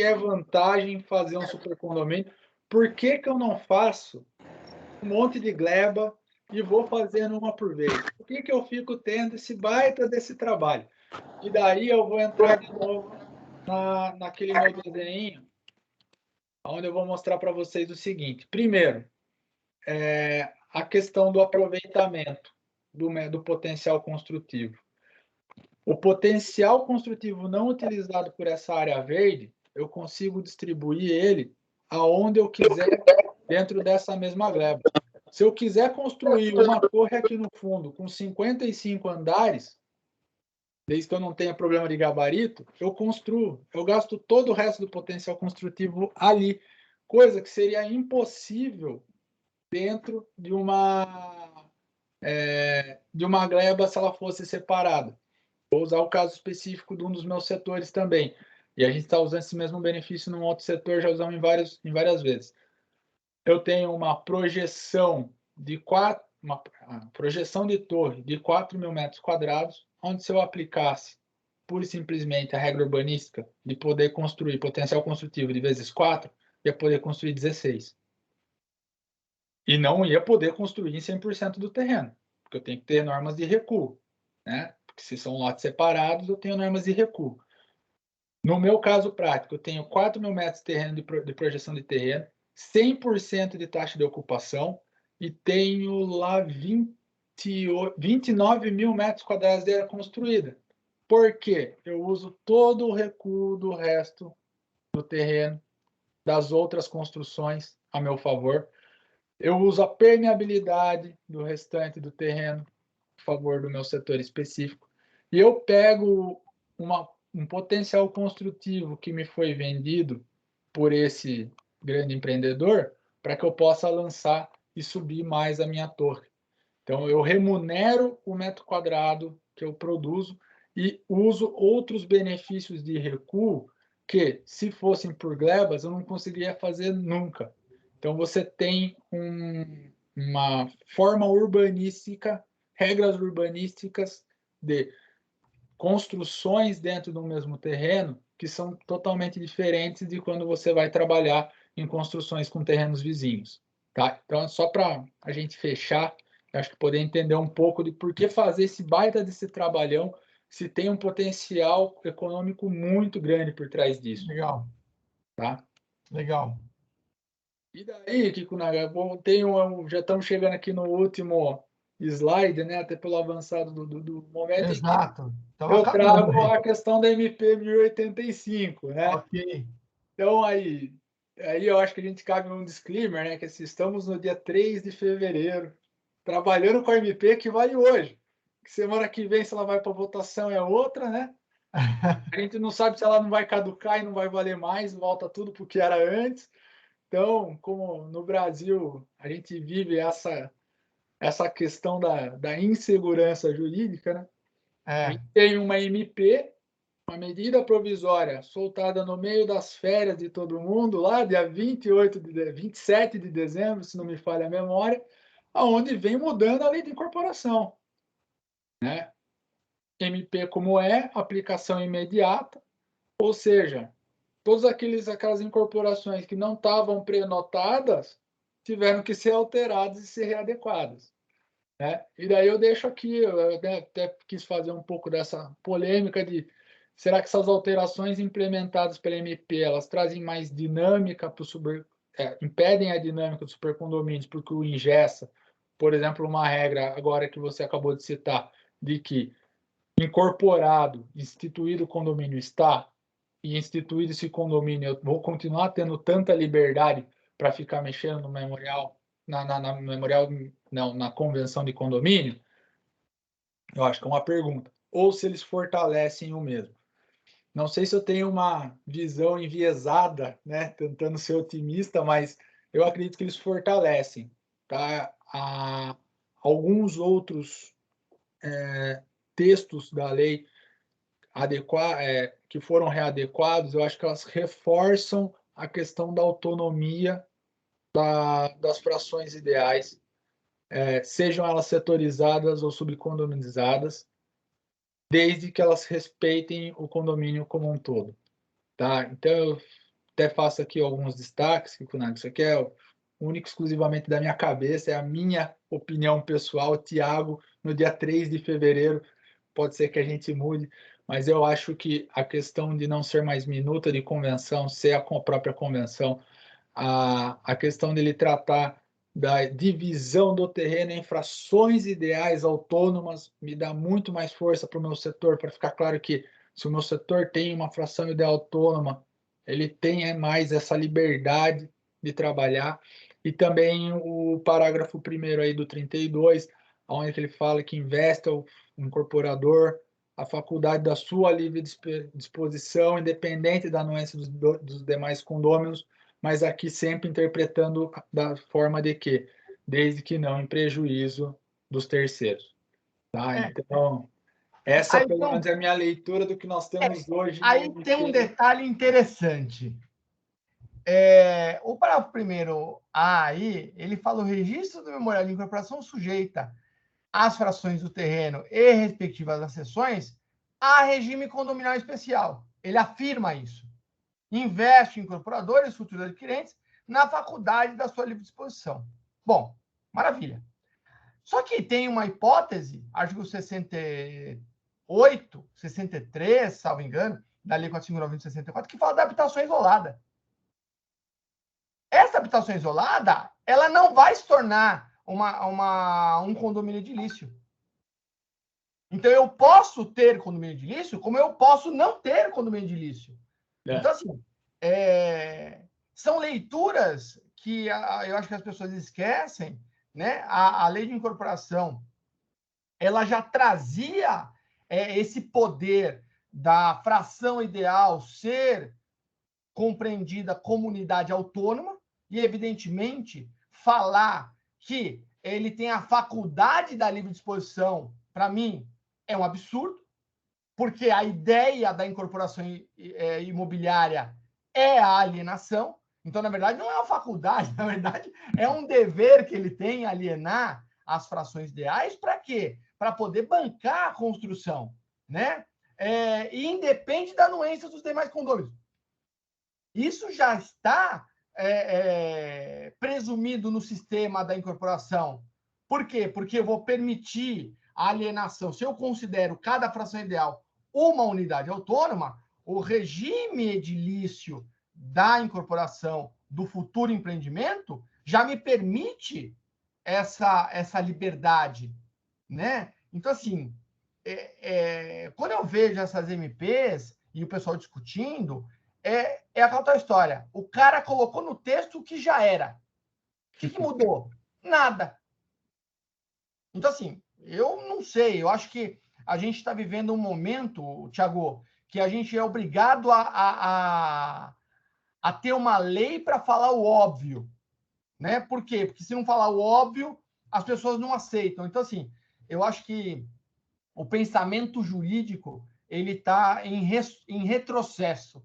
é vantagem fazer um supercondomínio? Por que eu não faço um monte de gleba e vou fazendo uma por vez? Por que eu fico tendo esse baita desse trabalho? E daí eu vou entrar de novo naquele meu desenho, onde eu vou mostrar para vocês o seguinte. Primeiro, a questão do aproveitamento do potencial construtivo. O potencial construtivo não utilizado por essa área verde, eu consigo distribuir ele aonde eu quiser dentro dessa mesma gleba. Se eu quiser construir uma torre aqui no fundo com 55 andares, desde que eu não tenha problema de gabarito, eu construo. Eu gasto todo o resto do potencial construtivo ali, coisa que seria impossível dentro de uma gleba se ela fosse separada. Vou usar o caso específico de um dos meus setores também. E a gente está usando esse mesmo benefício num outro setor, já usamos em várias vezes. Eu tenho uma projeção uma projeção de torre de 4.000 metros quadrados, onde se eu aplicasse pura e simplesmente a regra urbanística de poder construir potencial construtivo de vezes 4, ia poder construir 16. E não ia poder construir em 100% do terreno, porque eu tenho que ter normas de recuo, né? Porque se são lotes separados, eu tenho normas de recuo. No meu caso prático, eu tenho 4.000 metros de terreno de projeção de terreno, 100% de taxa de ocupação e tenho lá 29 mil metros quadrados de área construída. Por quê? Eu uso todo o recuo do resto do terreno, das outras construções a meu favor. Eu uso a permeabilidade do restante do terreno a favor do meu setor específico. E eu pego um potencial construtivo que me foi vendido por esse grande empreendedor para que eu possa lançar e subir mais a minha torre. Então, eu remunero o metro quadrado que eu produzo e uso outros benefícios de recuo que, se fossem por glebas, eu não conseguiria fazer nunca. Então, você tem uma forma urbanística, regras urbanísticas de construções dentro do mesmo terreno que são totalmente diferentes de quando você vai trabalhar em construções com terrenos vizinhos. Tá? Então, só para a gente fechar, acho que poder entender um pouco de por que fazer esse baita desse trabalhão se tem um potencial econômico muito grande por trás disso. Legal. Tá? Legal. E daí, Kiko Naga, já estamos chegando aqui no último slide, né? Até pelo avançado do momento. Exato. Eu trago a questão da MP 1085, né? Ok. Então, aí eu acho que a gente cabe um disclaimer, né? Que assim, estamos no dia 3 de fevereiro, trabalhando com a MP que vale hoje. Semana que vem, se ela vai para votação, é outra, né? A gente não sabe se ela não vai caducar e não vai valer mais, volta tudo para o que era antes. Então, como no Brasil a gente vive essa questão da insegurança jurídica, né? A gente tem uma MP, uma medida provisória soltada no meio das férias de todo mundo, lá dia 27 de dezembro, se não me falha a memória, aonde vem mudando a lei de incorporação, né? MP como é, aplicação imediata, ou seja, todas aquelas incorporações que não estavam prenotadas tiveram que ser alteradas e ser readequadas, né? E daí eu deixo aqui, eu até quis fazer um pouco dessa polêmica de será que essas alterações implementadas pela MP elas trazem mais dinâmica para o impedem a dinâmica dos supercondomínios porque o engessa, por exemplo, uma regra agora que você acabou de citar de que incorporado, instituído o condomínio está e instituído esse condomínio, eu vou continuar tendo tanta liberdade para ficar mexendo no memorial, na memorial, não, na convenção de condomínio? Eu acho que é uma pergunta. Ou se eles fortalecem o mesmo. Não sei se eu tenho uma visão enviesada, né, tentando ser otimista, mas eu acredito que eles fortalecem, tá? Alguns outros textos da lei que foram readequados, eu acho que elas reforçam a questão da autonomia das frações ideais, sejam elas setorizadas ou subcondominizadas, desde que elas respeitem o condomínio como um todo. Tá? Então, eu até faço aqui alguns destaques, que isso aqui é único exclusivamente da minha cabeça, é a minha opinião pessoal. Tiago, no dia 3 de fevereiro, pode ser que a gente mude, mas eu acho que a questão de não ser mais minuta de convenção, ser a própria convenção, a questão dele tratar da divisão do terreno em frações ideais autônomas me dá muito mais força para o meu setor, para ficar claro que se o meu setor tem uma fração ideal autônoma, ele tem mais essa liberdade de trabalhar. E também o parágrafo 1º aí do 32, onde ele fala que investe o incorporador a faculdade da sua livre disposição, independente da anuência dos demais condôminos, mas aqui sempre interpretando da forma de que, desde que não em prejuízo dos terceiros. Tá? Então, essa pelo menos é a minha leitura do que nós temos hoje. Aí tem um detalhe interessante. O parágrafo 1º A aí, ele fala o registro do memorial de incorporação sujeita às frações do terreno e respectivas acessões a regime condominial especial. Ele afirma isso. Investe em incorporadores, futuros adquirentes, na faculdade da sua livre disposição. Bom, maravilha. Só que tem uma hipótese, artigo 68, 63, salvo engano, da Lei 459 de 64, que fala da habitação isolada. Essa habitação isolada, ela não vai se tornar um condomínio edilício. Então, eu posso ter condomínio edilício, como eu posso não ter condomínio edilício. Então, assim, são leituras que eu acho que as pessoas esquecem, né? A lei de incorporação, ela já trazia esse poder da fração ideal ser compreendida como unidade autônoma e, evidentemente, falar que ele tem a faculdade da livre disposição, para mim, é um absurdo, porque a ideia da incorporação imobiliária é a alienação. Então, na verdade, não é uma faculdade, na verdade, é um dever que ele tem alienar as frações ideais para quê? Para poder bancar a construção, né? E independe da anuência dos demais condôminos. Isso já está presumido no sistema da incorporação. Por quê? Porque eu vou permitir a alienação. Se eu considero cada fração ideal uma unidade autônoma, o regime edilício da incorporação do futuro empreendimento já me permite essa liberdade, né? Então, assim, quando eu vejo essas MPs e o pessoal discutindo, é aquela tal história. O cara colocou no texto o que já era. O que mudou? Nada. Então, assim, eu não sei. Eu acho que a gente está vivendo um momento, Thiago, que a gente é obrigado a ter uma lei para falar o óbvio. Né? Por quê? Porque se não falar o óbvio, as pessoas não aceitam. Então, assim, eu acho que o pensamento jurídico ele está em retrocesso,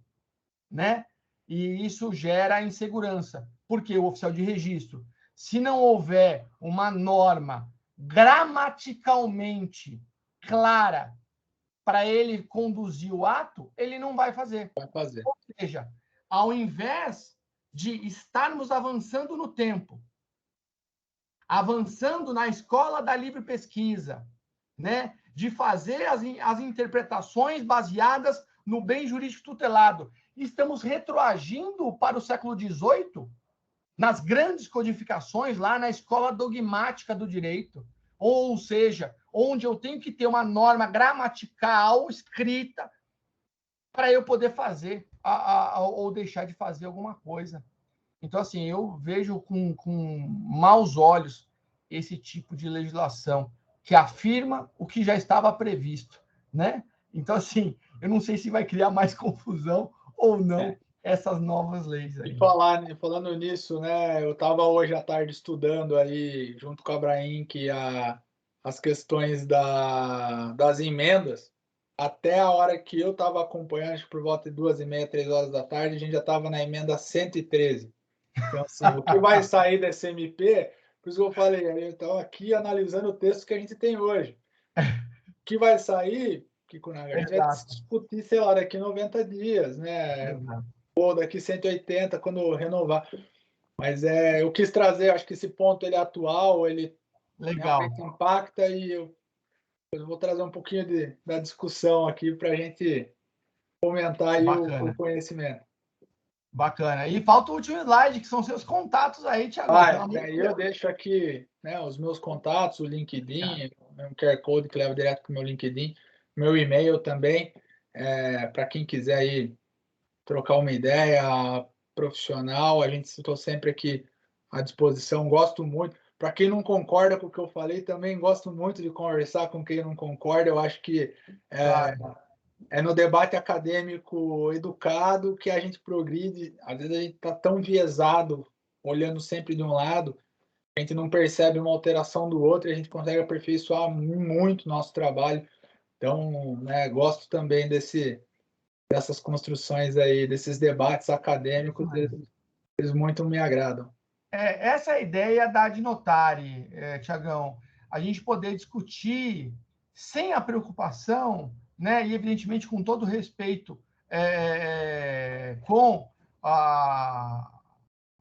né? E isso gera insegurança. Porque o oficial de registro, se não houver uma norma gramaticalmente clara para ele conduzir o ato, ele não vai fazer. Vai fazer. Ou seja, ao invés de estarmos avançando no tempo, avançando na escola da livre pesquisa, né? De fazer as interpretações baseadas no bem jurídico tutelado. Estamos retroagindo para o século XVIII, nas grandes codificações, lá na escola dogmática do direito. Ou seja, onde eu tenho que ter uma norma gramatical escrita para eu poder fazer ou deixar de fazer alguma coisa. Então, assim, eu vejo com maus olhos esse tipo de legislação que afirma o que já estava previsto, né? Então, assim, eu não sei se vai criar mais confusão ou não essas novas leis aí. E falando nisso, né? Eu estava hoje à tarde estudando aí, junto com a Abraim, que as questões das emendas. Até a hora que eu estava acompanhando, acho que por volta de 2h30, 3 horas da tarde, a gente já estava na emenda 113. Então, assim, o que vai sair desse MP, por isso que eu falei, eu estava aqui analisando o texto que a gente tem hoje. O que vai sair, Kiko Naga, a gente vai discutir, sei lá, daqui 90 dias, né? Exato. Ou daqui 180, quando renovar. Mas eu quis trazer, acho que esse ponto ele é atual, ele realmente impacta e eu vou trazer um pouquinho da discussão aqui para a gente fomentar aí o conhecimento. Bacana. E falta o último slide, que são seus contatos aí, Thiago. Daí eu deixo aqui, né, os meus contatos, o LinkedIn, um QR Code que leva direto para o meu LinkedIn, meu e-mail também, para quem quiser aí trocar uma ideia profissional, a gente estou sempre aqui à disposição, gosto muito. Para quem não concorda com o que eu falei, também gosto muito de conversar com quem não concorda, eu acho que é no debate acadêmico educado que a gente progride. Às vezes a gente está tão enviesado, olhando sempre de um lado, a gente não percebe uma alteração do outro e a gente consegue aperfeiçoar muito nosso trabalho. Então, né, gosto também dessas construções aí, desses debates acadêmicos, eles muito me agradam. Essa é a ideia da Ad Notari, Tiagão. A gente poder discutir sem a preocupação, né, e evidentemente com todo respeito com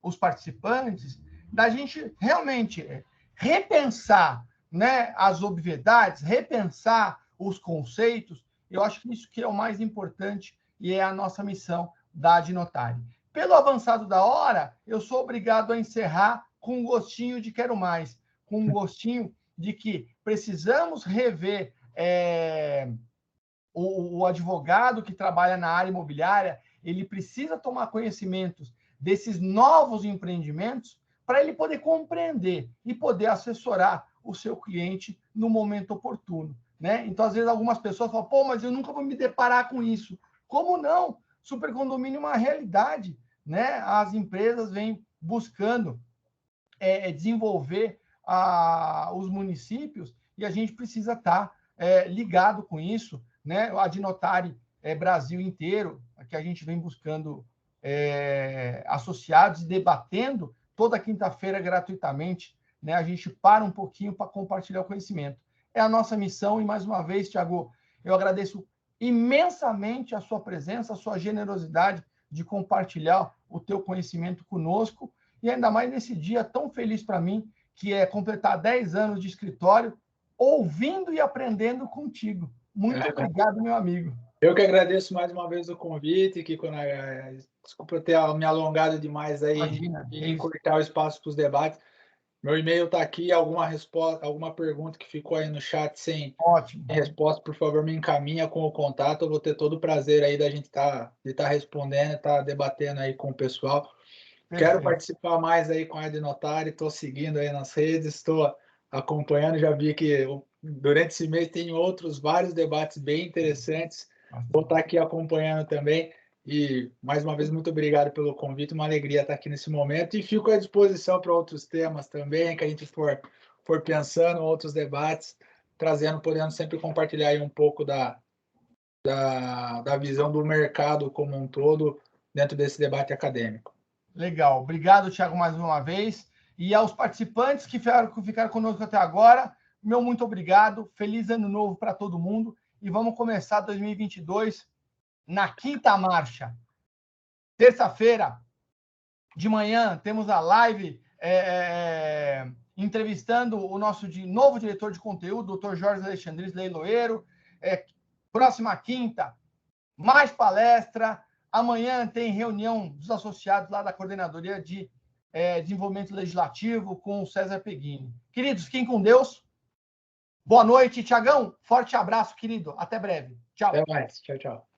os participantes, da gente realmente repensar, né, as obviedades, repensar os conceitos. Eu acho que isso que é o mais importante e é a nossa missão da Ad Notari. Pelo avançado da hora, eu sou obrigado a encerrar com um gostinho de quero mais, com um gostinho de que precisamos rever o advogado que trabalha na área imobiliária, ele precisa tomar conhecimentos desses novos empreendimentos para ele poder compreender e poder assessorar o seu cliente no momento oportuno, né? Então, às vezes, algumas pessoas falam, pô, mas eu nunca vou me deparar com isso. Como não? Supercondomínio é uma realidade, né? As empresas vêm buscando desenvolver os municípios e a gente precisa estar ligado com isso, né? A Ad Notari Brasil inteiro, que a gente vem buscando associados e debatendo toda quinta-feira gratuitamente, né? A gente para um pouquinho para compartilhar o conhecimento. É a nossa missão e, mais uma vez, Thiago, eu agradeço imensamente a sua presença, a sua generosidade de compartilhar o teu conhecimento conosco e ainda mais nesse dia tão feliz para mim, que é completar 10 anos de escritório, ouvindo e aprendendo contigo. Muito obrigado, meu amigo. Eu que agradeço mais uma vez o convite, Kiko. Desculpa eu ter me alongado demais aí. Imagina, e encurtar o espaço para os debates. Meu e-mail está aqui, alguma resposta, alguma pergunta que ficou aí no chat sem Ótimo. resposta, por favor, me encaminha com o contato. Eu vou ter todo o prazer aí da gente de tá respondendo, tá debatendo aí com o pessoal. Perfeito. Quero participar mais aí com a Ednotário, estou seguindo aí nas redes, estou acompanhando, já vi que durante esse mês tem outros vários debates bem interessantes. Vou estar aqui acompanhando também. E, mais uma vez, muito obrigado pelo convite, uma alegria estar aqui nesse momento. E fico à disposição para outros temas também, que a gente for pensando, outros debates, trazendo, podendo sempre compartilhar aí um pouco da visão do mercado como um todo dentro desse debate acadêmico. Legal. Obrigado, Thiago, mais uma vez. E aos participantes que ficaram conosco até agora, meu muito obrigado. Feliz ano novo para todo mundo. E vamos começar 2022 na quinta marcha. Terça-feira, de manhã, temos a live entrevistando o nosso novo diretor de conteúdo, Dr. Jorge Alexandris Leiloeiro. Próxima quinta, mais palestra. Amanhã tem reunião dos associados lá da Coordenadoria de Desenvolvimento Legislativo com o César Peguini. Queridos, fiquem com Deus. Boa noite, Tiagão. Forte abraço, querido. Até breve. Tchau. Até mais. Tchau, tchau.